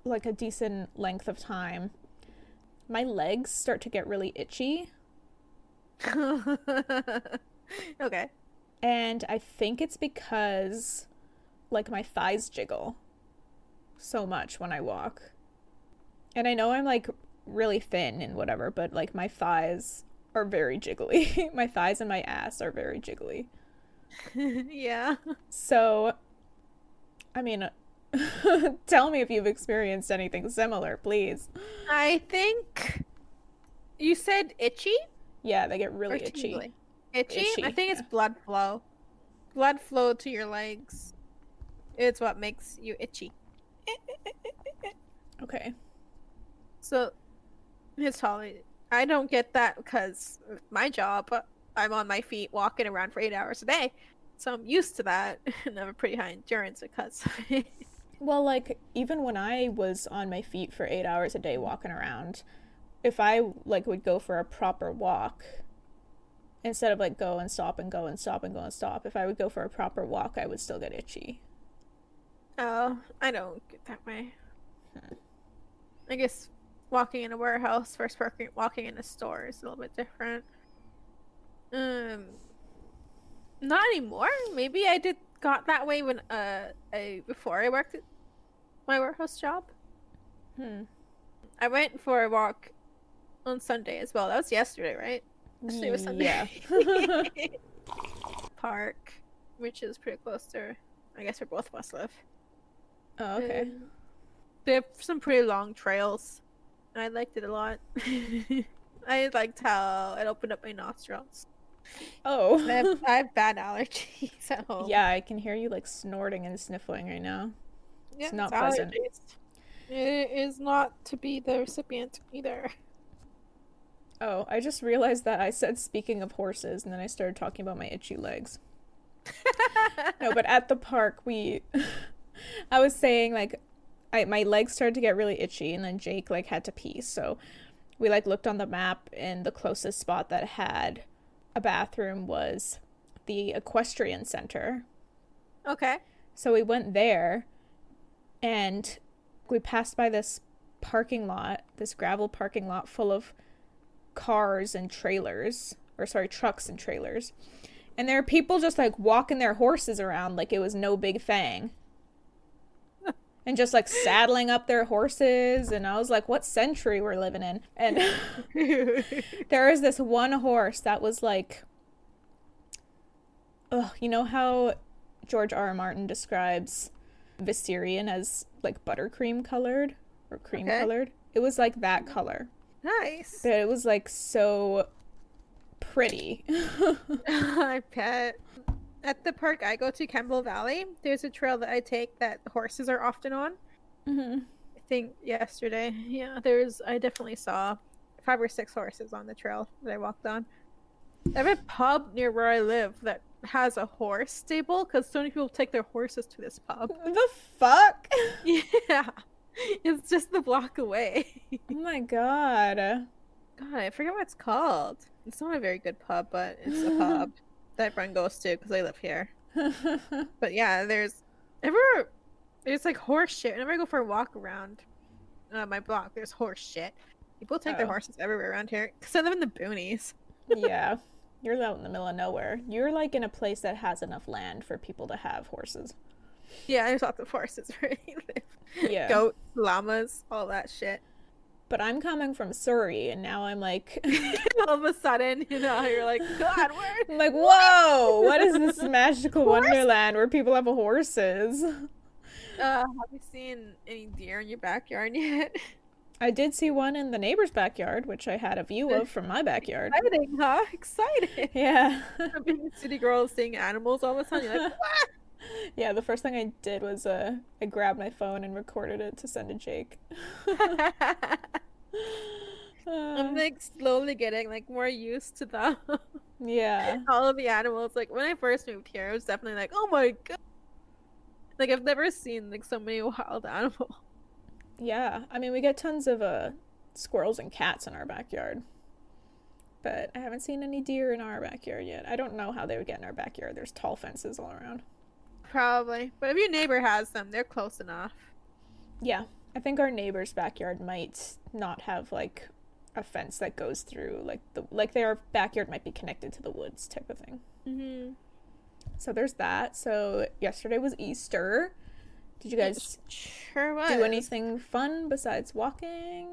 like a decent length of time, my legs start to get really itchy. Okay. And I think it's because like my thighs jiggle so much when I walk. And I know I'm like really thin and whatever, but like my thighs are very jiggly. My thighs and my ass are very jiggly. Yeah. So, I mean, tell me if you've experienced anything similar, please. I think you said itchy Yeah, they get or really itchy. tingly? Itchy? Itchy, I think it's yeah. blood flow. Blood flow to your legs. It's what makes you itchy. Okay. So it's Holly. I don't get that because my job, I'm on my feet walking around for 8 hours a day. So I'm used to that and I have a pretty high endurance because of it. Well, like, even when I was on my feet for 8 hours a day walking around, if I, like, would go for a proper walk, instead of, like, go and stop and go and stop and go and stop, if I would go for a proper walk, I would still get itchy. Oh, I don't get that way. I guess walking in a warehouse versus walking in a store is a little bit different. Not anymore. Maybe I got that way when before I worked at my warehouse job. I went for a walk on Sunday as well. That was yesterday, right? Yesterday was Sunday. Yeah. Park, which is pretty close to, I guess, where both of us live. Oh, okay. They have some pretty long trails. I liked it a lot. I liked how it opened up my nostrils. Oh. I have bad allergies at home. Yeah, I can hear you, like, snorting and sniffling right now. Yeah, It's not pleasant. allergies. It is not to be the recipient either. Oh, I just realized that I said speaking of horses, and then I started talking about my itchy legs. No, but at the park, I was saying, like, my legs started to get really itchy, and then Jake, like, had to pee, so we, like, looked on the map, and the closest spot that had a bathroom was the equestrian center. Okay. So we went there, and we passed by this parking lot, this gravel parking lot full of cars and trailers, or sorry, trucks and trailers. And there are people just, like, walking their horses around like it was no big thing. And just, like, saddling up their horses. And I was like, what century we're living in? And there was this one horse that was, like, you know how George R.R. Martin describes Viserion as, like, buttercream colored? Or cream colored? It was, like, that color. Nice. But it was, like, so pretty. I bet. At the park I go to, Campbell Valley, there's a trail that I take that horses are often on. Mm-hmm. I think yesterday. Yeah, I definitely saw 5 or 6 horses on the trail that I walked on. I have a pub near where I live that has a horse stable because so many people take their horses to this pub. The fuck? Yeah. It's just the block away. Oh my god. God, I forget what it's called. It's not a very good pub, but it's a pub that everyone goes to because I live here. But yeah, there's like horse shit. Whenever I go for a walk around my block, there's horse shit. People take their horses everywhere around here because I live in the boonies. Yeah, you're out in the middle of nowhere. You're like in a place that has enough land for people to have horses. Yeah, there's lots of horses where you live. Yeah. Goats, llamas, all that shit. But I'm coming from Surrey, and now I'm like... all of a sudden, you're like, God, where? I'm like, whoa! What is this magical wonderland where people have horses? Have you seen any deer in your backyard yet? I did see one in the neighbor's backyard, which I had a view of from my backyard. Exciting, huh? Excited. Yeah. Being a city girl seeing animals all of a sudden, you're like, what? Yeah, the first thing I did was I grabbed my phone and recorded it to send to Jake. I'm like slowly getting like more used to them. Yeah. All of the animals. Like when I first moved here, I was definitely like, oh my god. Like I've never seen like so many wild animals. Yeah, I mean we get tons of squirrels and cats in our backyard. But I haven't seen any deer in our backyard yet. I don't know how they would get in our backyard. There's tall fences all around. Probably. But if your neighbor has them, they're close enough. Yeah. I think our neighbor's backyard might not have like a fence that goes through like their backyard might be connected to the woods type of thing. Mm-hmm. So there's that. So yesterday was Easter. Did you guys sure was. do anything fun besides walking?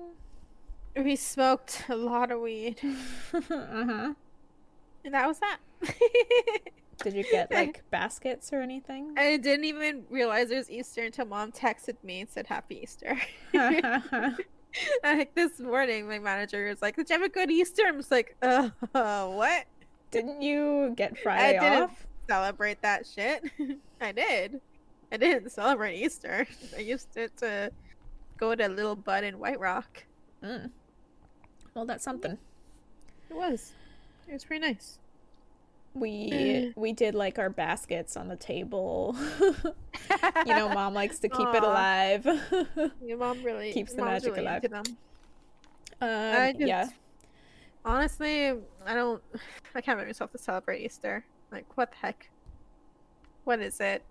We smoked a lot of weed. Uh-huh. And that was that. Did you get like baskets or anything? I didn't even realize it was Easter until Mom texted me and said Happy Easter. Like this morning, my manager was like, "Did you have a good Easter?" I'm just like, what? Didn't you get I Friday didn't off? celebrate that shit. I did. I didn't celebrate Easter. I used it to go to Little Bud in White Rock. Mm. Well, that's something. It was. It was pretty nice. We did like our baskets on the table. You know, Mom likes to keep it Aw. alive. Your mom really Keeps the mom's magic really alive. into them. Yeah. Honestly, I can't make myself to celebrate Easter. Like, what the heck? What is it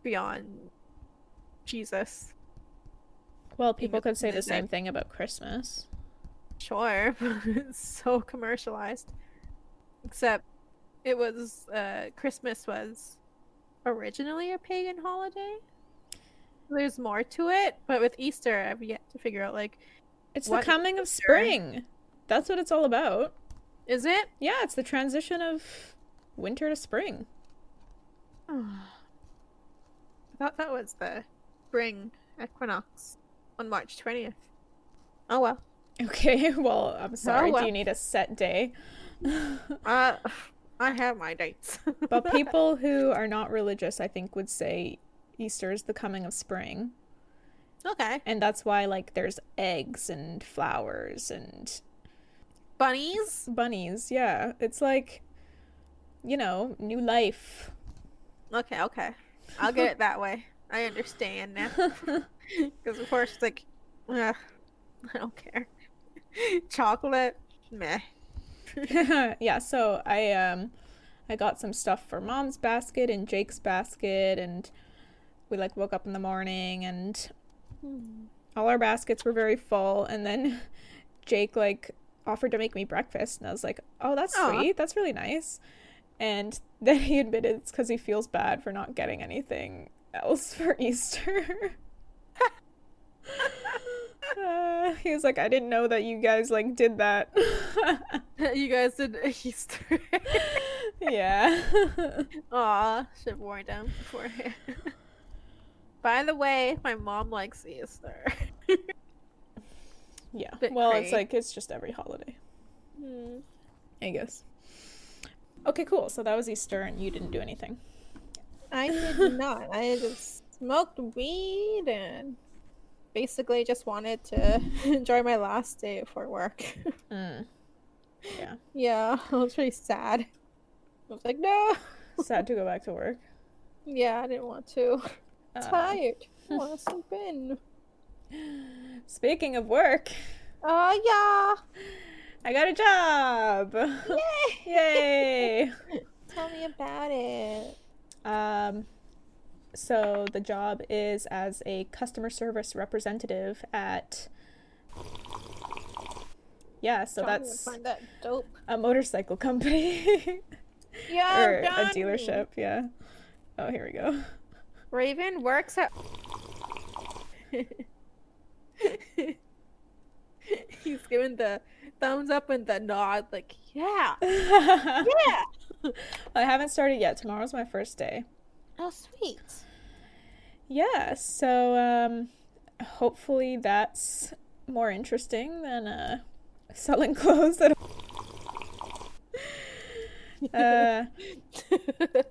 beyond Jesus? Well, people Even could say the midnight. same thing about Christmas. Sure, but it's so commercialized. Except it was, Christmas was originally a pagan holiday. There's more to it, but with Easter, I've yet to figure out, like, It's what the coming of Easter? spring. That's what it's all about. Is it? Yeah, it's the transition of winter to spring. I thought that was the spring equinox on March 20th. Oh well. Okay, well, I'm sorry. well. Do you need a set day? I have my dates. But people who are not religious, I think, would say Easter is the coming of spring. Okay. And that's why, like, there's eggs and flowers and Bunnies? bunnies. Yeah, it's like, you know, new life. Okay. I'll get it that way. I understand now. Because of course, like, I don't care. Chocolate? Meh. Yeah, so I got some stuff for Mom's basket and Jake's basket, and we like woke up in the morning and all our baskets were very full, and then Jake like offered to make me breakfast, and I was like, oh, that's sweet, that's really nice. And then he admitted it's because he feels bad for not getting anything else for Easter. He was like, I didn't know that you guys like did that. You guys did Easter. Yeah. Aw, should have worn down beforehand. By the way, my mom likes Easter. Yeah. Bit Well, cray. it's like it's just every holiday, I guess. Okay, cool. So that was Easter, and you didn't do anything. I did not. I just smoked weed and basically just wanted to enjoy my last day before work. Yeah. Yeah, I was pretty sad. I was like, no. Sad to go back to work. Yeah, I didn't want to. Tired. I want to sleep in. Speaking of work, Oh, yeah. I got a job. Yay! Yay! Tell me about it. So the job is as a customer service representative at so that's Find that dope. a motorcycle company. Yeah, or a dealership. Yeah. Oh, here we go. Raven works at. He's giving the thumbs up and the nod, like, yeah, yeah. I haven't started yet. Tomorrow's my first day. Oh, sweet. Yeah, so hopefully that's more interesting than selling clothes at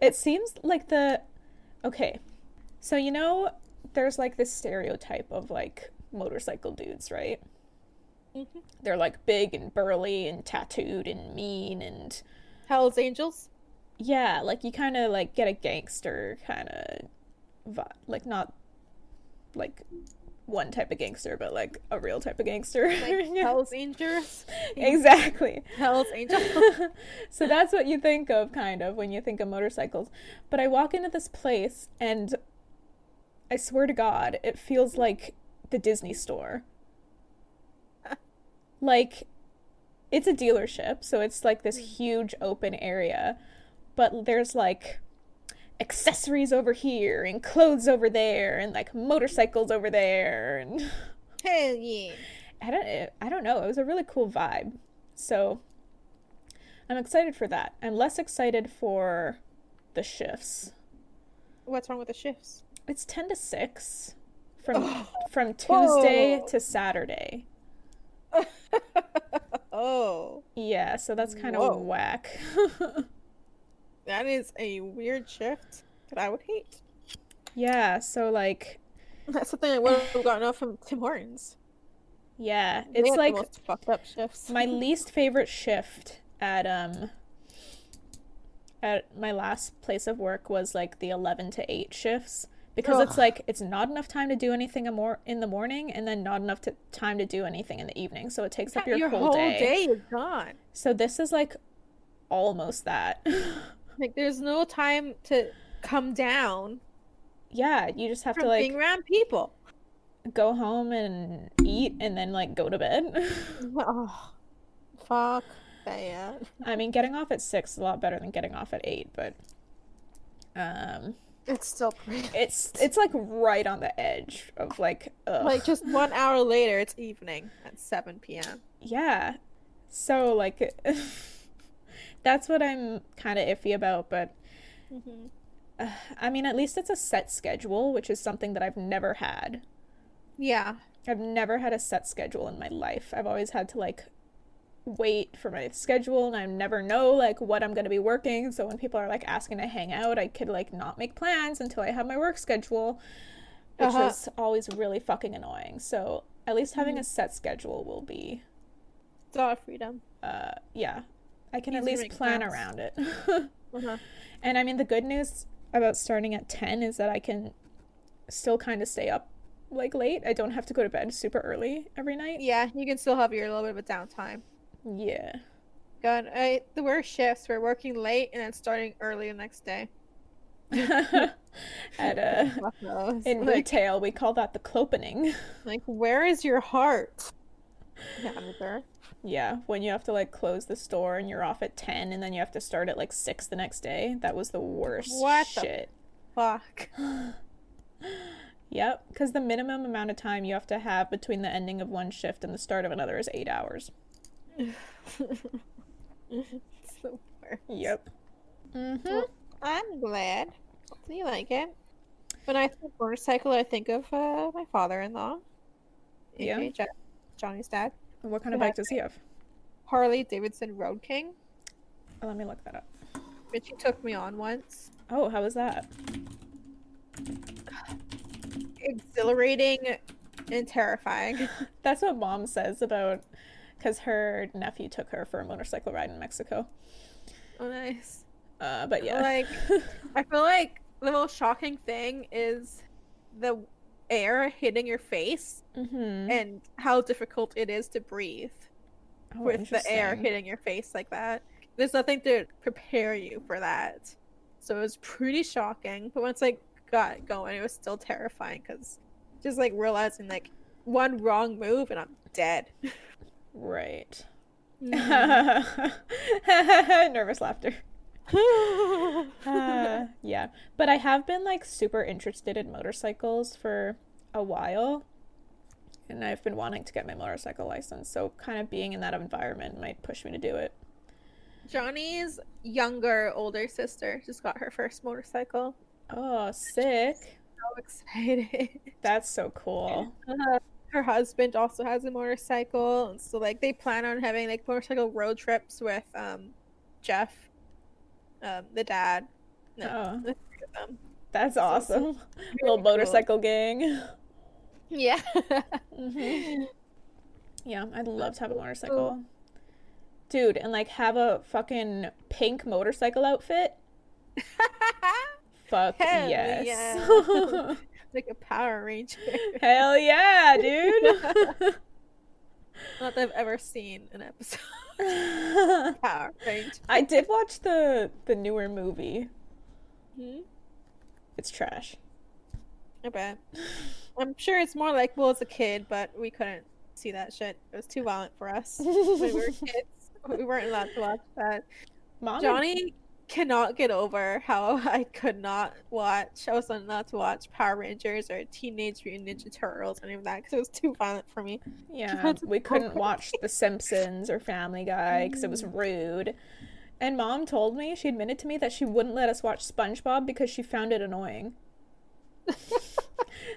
it seems like okay. So you know there's like this stereotype of like motorcycle dudes, right? Mm-hmm. They're like big and burly and tattooed and mean and Hell's Angels? yeah, like you kind of like get a gangster kind of vibe, like not like one type of gangster, but like a real type of gangster. Like Yeah. Hell's Angels? Exactly. Hell's Angels? So that's what you think of kind of when you think of motorcycles. But I walk into this place and I swear to God, it feels like the Disney store. Like, it's a dealership, so it's like this huge open area, but there's like accessories over here and clothes over there and like motorcycles over there and Hell yeah. I don't know. It was a really cool vibe. So I'm excited for that. I'm less excited for the shifts. What's wrong with the shifts? It's 10 to 6 from Tuesday to Saturday. Oh. Yeah, so that's kind of whack. That is a weird shift that I would hate. Yeah, so like that's something I would have gotten off from Tim Hortons. Yeah, it's like the most fucked up shifts. My least favorite shift at my last place of work was like the 11 to 8 shifts, because it's like it's not enough time to do anything in the morning, and then not enough time to do anything in the evening, so it takes up your whole day. Your whole day is gone. So this is like almost that. Like there's no time to come down. Yeah, you just have to like being around people. Go home and eat and then like go to bed. Oh, fuck that. I mean, getting off at 6 is a lot better than getting off at 8, but it's still pretty. It's like right on the edge of like like just 1 hour later it's evening at 7 p.m. Yeah. So like that's what I'm kind of iffy about, but I mean, at least it's a set schedule, which is something that I've never had. Yeah. I've never had a set schedule in my life. I've always had to like wait for my schedule, and I never know like what I'm going to be working. So when people are like asking to hang out, I could like not make plans until I have my work schedule, which is always really fucking annoying. So at least having a set schedule will be it's a lot of freedom. Yeah. I can at least plan around it. And I mean, the good news about starting at 10 is that I can still kind of stay up like late. I don't have to go to bed super early every night. Yeah, you can still have your little bit of a downtime. Yeah. God, the worst shifts were working late and then starting early the next day. In retail, we call that the clopening. Like, where is your heart? Yeah, when you have to like close the store and you're off at 10 and then you have to start at like 6 the next day. That was the worst shit. Fuck. Yep, because the minimum amount of time you have to have between the ending of one shift and the start of another is 8 hours. It's the worst. Yep. Well, I'm glad. Hopefully you like it. When I think motorcycle, I think of my father-in-law. Yeah. Johnny's dad. What kind of bike does he have? Harley Davidson Road King. Oh, let me look that up. Which he took me on once. Oh, how was that? Exhilarating and terrifying. That's what Mom says about, because her nephew took her for a motorcycle ride in Mexico. Oh, nice. But yeah. Like, I feel like the most shocking thing is the air hitting your face and how difficult it is to breathe with the air hitting your face like that. There's nothing to prepare you for that. So it was pretty shocking. But once I got going, it was still terrifying because just like realizing like one wrong move and I'm dead. Right. Nervous laughter. Yeah, but I have been like super interested in motorcycles for a while, and I've been wanting to get my motorcycle license, so kind of being in that environment might push me to do it. Johnny's older sister just got her first motorcycle. Oh, sick. So excited. That's so cool. Her husband also has a motorcycle, and so like they plan on having like motorcycle road trips with Jeff, the dad. No, the three of them. That's awesome. Really little motorcycle gang. Yeah. Yeah, I'd love to have a motorcycle. Dude, and like have a fucking pink motorcycle outfit. Fuck Hell yes. Yeah. Like a Power Ranger. Hell yeah, dude. Not that I've ever seen an episode. Power Ranger. I did watch the newer movie. It's trash. I bet. I'm sure it's more like, well, as a kid, but we couldn't see that shit. It was too violent for us when we were kids. We weren't allowed to watch that. Mom Johnny cannot get over how I was not to watch Power Rangers or Teenage Mutant Ninja Turtles or any of that because it was too violent for me. Yeah, we couldn't watch The Simpsons or Family Guy because it was rude. And Mom told me, she admitted to me that she wouldn't let us watch SpongeBob because she found it annoying.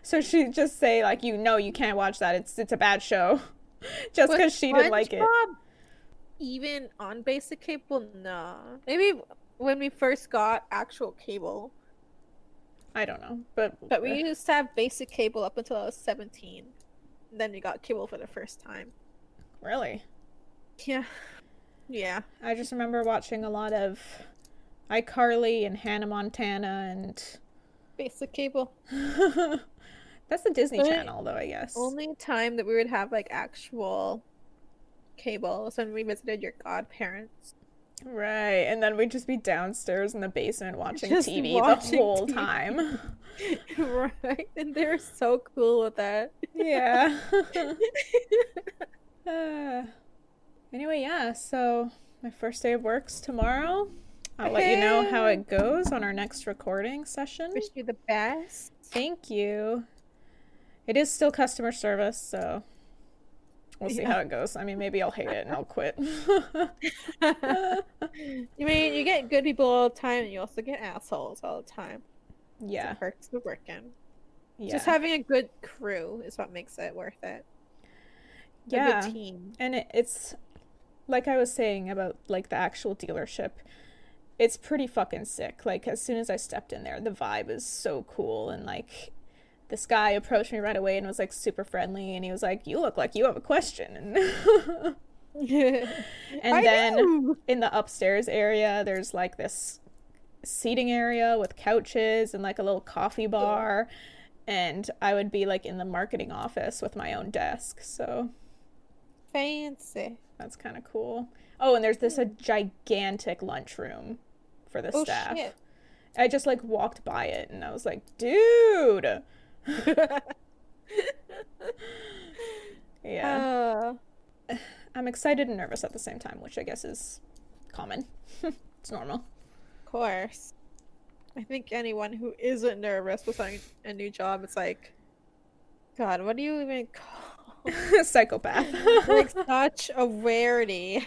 So she'd just say, like, you can't watch that. It's a bad show. Just because she didn't like it. Even on basic cable? No. Maybe when we first got actual cable. I don't know. But we used to have basic cable up until I was 17. Then we got cable for the first time. Really? Yeah. Yeah. I just remember watching a lot of iCarly and Hannah Montana and... Basic cable. That's the Disney Channel, though, I guess. Only time that we would have, like, actual cable was when we visited your godparents. Right, and then we'd just be downstairs in the basement watching Just TV watching the whole TV. time. Right, and they're so cool with that. Yeah. Anyway, yeah, so my first day of work's tomorrow. I'll let you know how it goes on our next recording session. Wish you the best. Thank you. It is still customer service, so we'll see how it goes. I mean, maybe I'll hate it and I'll quit. You mean, you get good people all the time, and you also get assholes all the time. Yeah. It's the perks of working. Yeah. Just having a good crew is what makes it worth it. Yeah. A good team. And it's like I was saying about like the actual dealership. It's pretty fucking sick. Like as soon as I stepped in there, the vibe is so cool, and like this guy approached me right away and was like super friendly, and he was like, "You look like you have a question." And and then in the upstairs area, there's like this seating area with couches and like a little coffee bar, and I would be like in the marketing office with my own desk. So fancy. That's kind of cool. Oh, and there's a gigantic lunchroom for the staff. Shit. I just like walked by it and I was like, dude. Yeah. I'm excited and nervous at the same time, which I guess is common. It's normal. Of course. I think anyone who isn't nervous with starting a new job, it's like, God, what do you even call psychopath? Like such a rarity.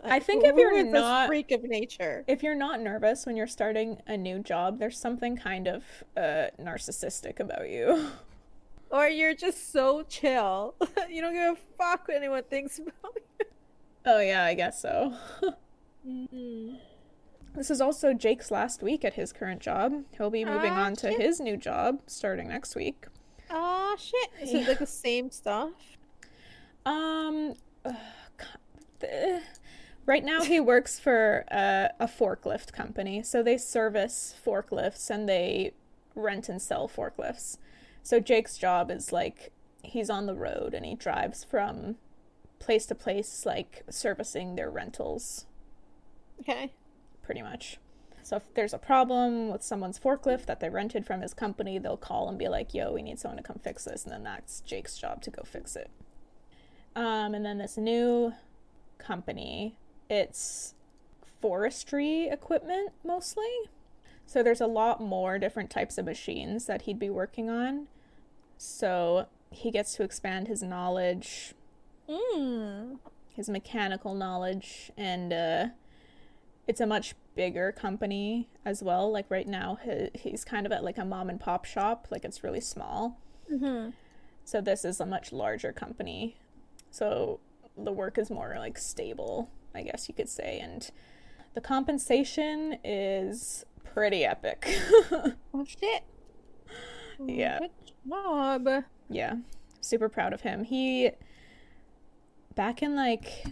I think if you're not a freak of nature, if you're not nervous when you're starting a new job, there's something kind of narcissistic about you. Or you're just so chill. You don't give a fuck what anyone thinks about you. Oh yeah, I guess so. Mm-hmm. This is also Jake's last week at his current job. He'll be moving on to his new job starting next week. Oh shit. Is it like the same stuff? Right now he works for a forklift company. So they service forklifts and they rent and sell forklifts. So Jake's job is like he's on the road and he drives from place to place, like servicing their rentals. Okay. Pretty much. So if there's a problem with someone's forklift that they rented from his company, they'll call and be like, yo, we need someone to come fix this. And then that's Jake's job to go fix it. And then this new company, it's forestry equipment mostly. So there's a lot more different types of machines that he'd be working on. So he gets to expand his knowledge, his mechanical knowledge, and it's a much bigger company as well. Like right now he's kind of at like a mom and pop shop, like it's really small. So this is a much larger company, so the work is more like stable, I guess you could say, and the compensation is pretty epic. Oh shit. Yeah. Good job. Yeah, super proud of him. He back in like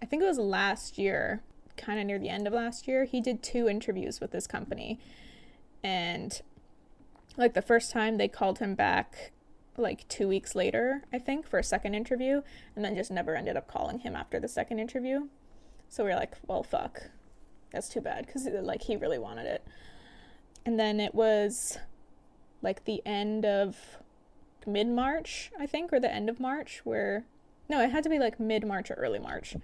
I think it was last year, kind of near the end of last year, he did 2 interviews with this company, and like the first time they called him back like 2 weeks later, I think, for a second interview, and then just never ended up calling him after the second interview. So we were like, well, fuck, that's too bad, because like he really wanted it. And then it was like the end of mid-March, I think, or the end of March, where no, it had to be like mid-March or early March,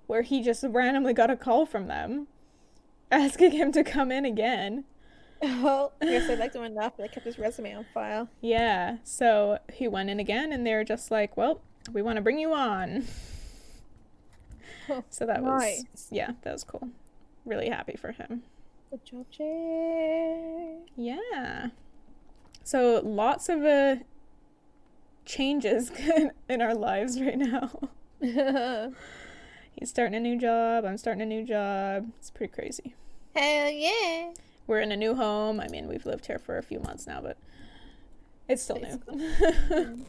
where he just randomly got a call from them asking him to come in again. Well, I guess they liked him enough, but they kept his resume on file. Yeah, so he went in again, and they were just like, well, we want to bring you on. So that was, yeah, that was cool. Really happy for him. Good job, Jay. Yeah. So lots of changes in our lives right now. He's starting a new job. I'm starting a new job. It's pretty crazy. Hell yeah. We're in a new home. I mean, we've lived here for a few months now, but it's still new.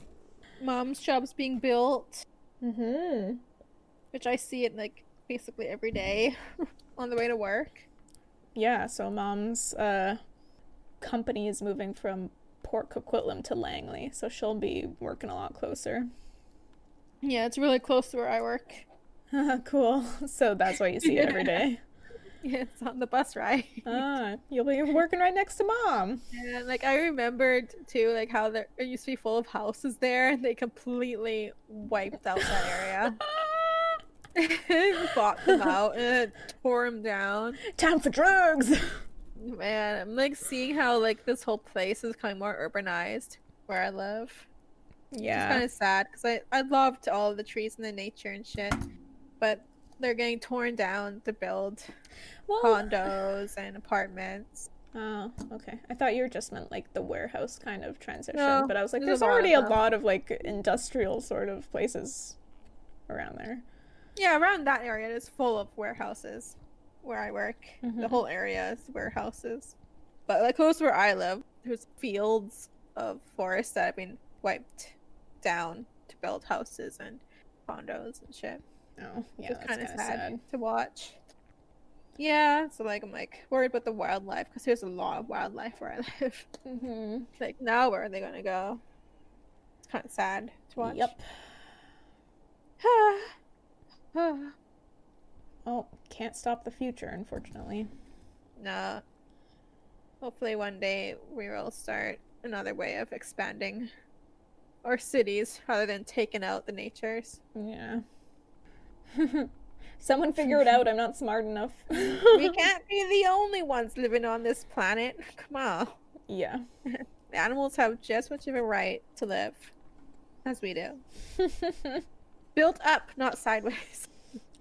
Mom's job's being built. Mm-hmm. Which I see it like basically every day on the way to work. Yeah, so Mom's company is moving from Port Coquitlam to Langley, so she'll be working a lot closer. Yeah, it's really close to where I work. Cool. So that's why you see it every day. Yeah, it's on the bus ride. You'll be working right next to Mom. And like I remembered too, like how there used to be full of houses there, and they completely wiped out that area. Bought them out and tore them down. Time for drugs. Man, I'm like seeing how like this whole place is kind of more urbanized where I live. Yeah, it's kind of sad because I loved all of the trees and the nature and shit, but they're getting torn down to build condos and apartments. Oh, okay. I thought you just meant like the warehouse kind of transition, no, but I was like, there's already a lot of like industrial sort of places around there. Yeah, around that area is full of warehouses where I work. The whole area is warehouses. But like close to where I live, there's fields of forest that have been wiped down to build houses and condos and shit. Oh, yeah, it's kind of sad to watch. Yeah, so like I'm like worried about the wildlife because there's a lot of wildlife where I live. Like now where are they gonna go? It's kind of sad to watch. Yep. Oh, can't stop the future, unfortunately. No. Hopefully one day we will start another way of expanding our cities rather than taking out the natures. Yeah. Someone figure it out. I'm not smart enough. We can't be the only ones living on this planet. Come on. Yeah. The animals have just much of a right to live as we do. Built up, not sideways.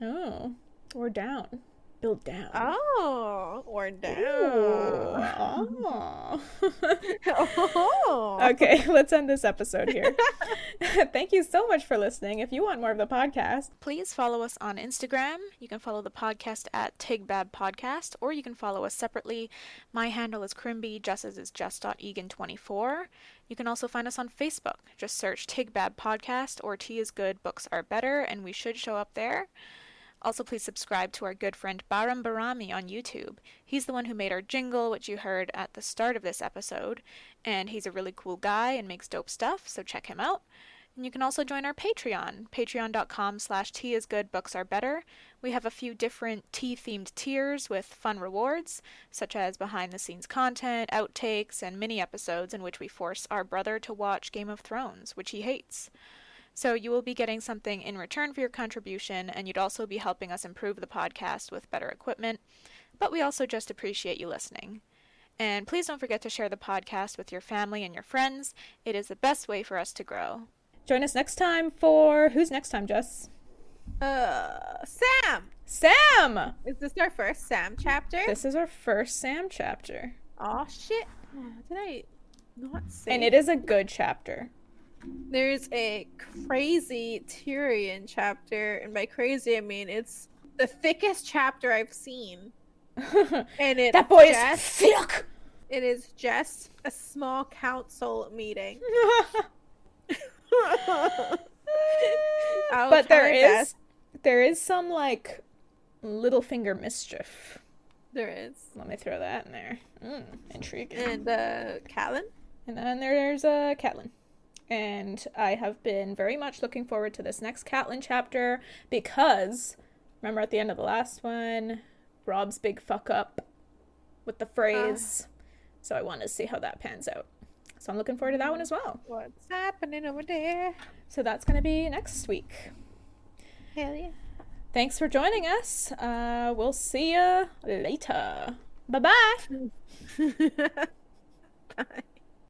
Oh. Or down. Build down. Oh. Or down. Ooh. Oh. Oh. Okay, let's end this episode here. Thank you so much for listening. If you want more of the podcast, please follow us on Instagram. You can follow the podcast at TIGBAB Podcast, or you can follow us separately. My handle is Crimby, Jess's is Jess.Egan24. You can also find us on Facebook. Just search TIGBAB Podcast or Tea is Good, Books Are Better, and we should show up there. Also, please subscribe to our good friend Bahrami on YouTube. He's the one who made our jingle, which you heard at the start of this episode, and he's a really cool guy and makes dope stuff, so check him out. And you can also join our Patreon, patreon.com/teaisgoodbooksarebetter. We have a few different tea-themed tiers with fun rewards, such as behind-the-scenes content, outtakes, and mini-episodes in which we force our brother to watch Game of Thrones, which he hates. So you will be getting something in return for your contribution, and you'd also be helping us improve the podcast with better equipment, but we also just appreciate you listening. And please don't forget to share the podcast with your family and your friends. It is the best way for us to grow. Join us next time for... Who's next time, Jess? Sam! Sam! Is this our first Sam chapter? This is our first Sam chapter. Aw, shit. Did I not say? And it is a good chapter. There's a crazy Tyrion chapter, and by crazy I mean it's the thickest chapter I've seen. And it's that boy is thick. It is just a small council meeting. But there is some like Littlefinger mischief. There is. Let me throw that in there. Intriguing. And Catelyn. And then there's Catelyn. And I have been very much looking forward to this next Catelyn chapter because, remember at the end of the last one, Rob's big fuck up with the phrase. So I want to see how that pans out. So I'm looking forward to that one as well. What's happening over there? So that's going to be next week. Hell yeah. Thanks for joining us. We'll see you later. Bye-bye. Bye.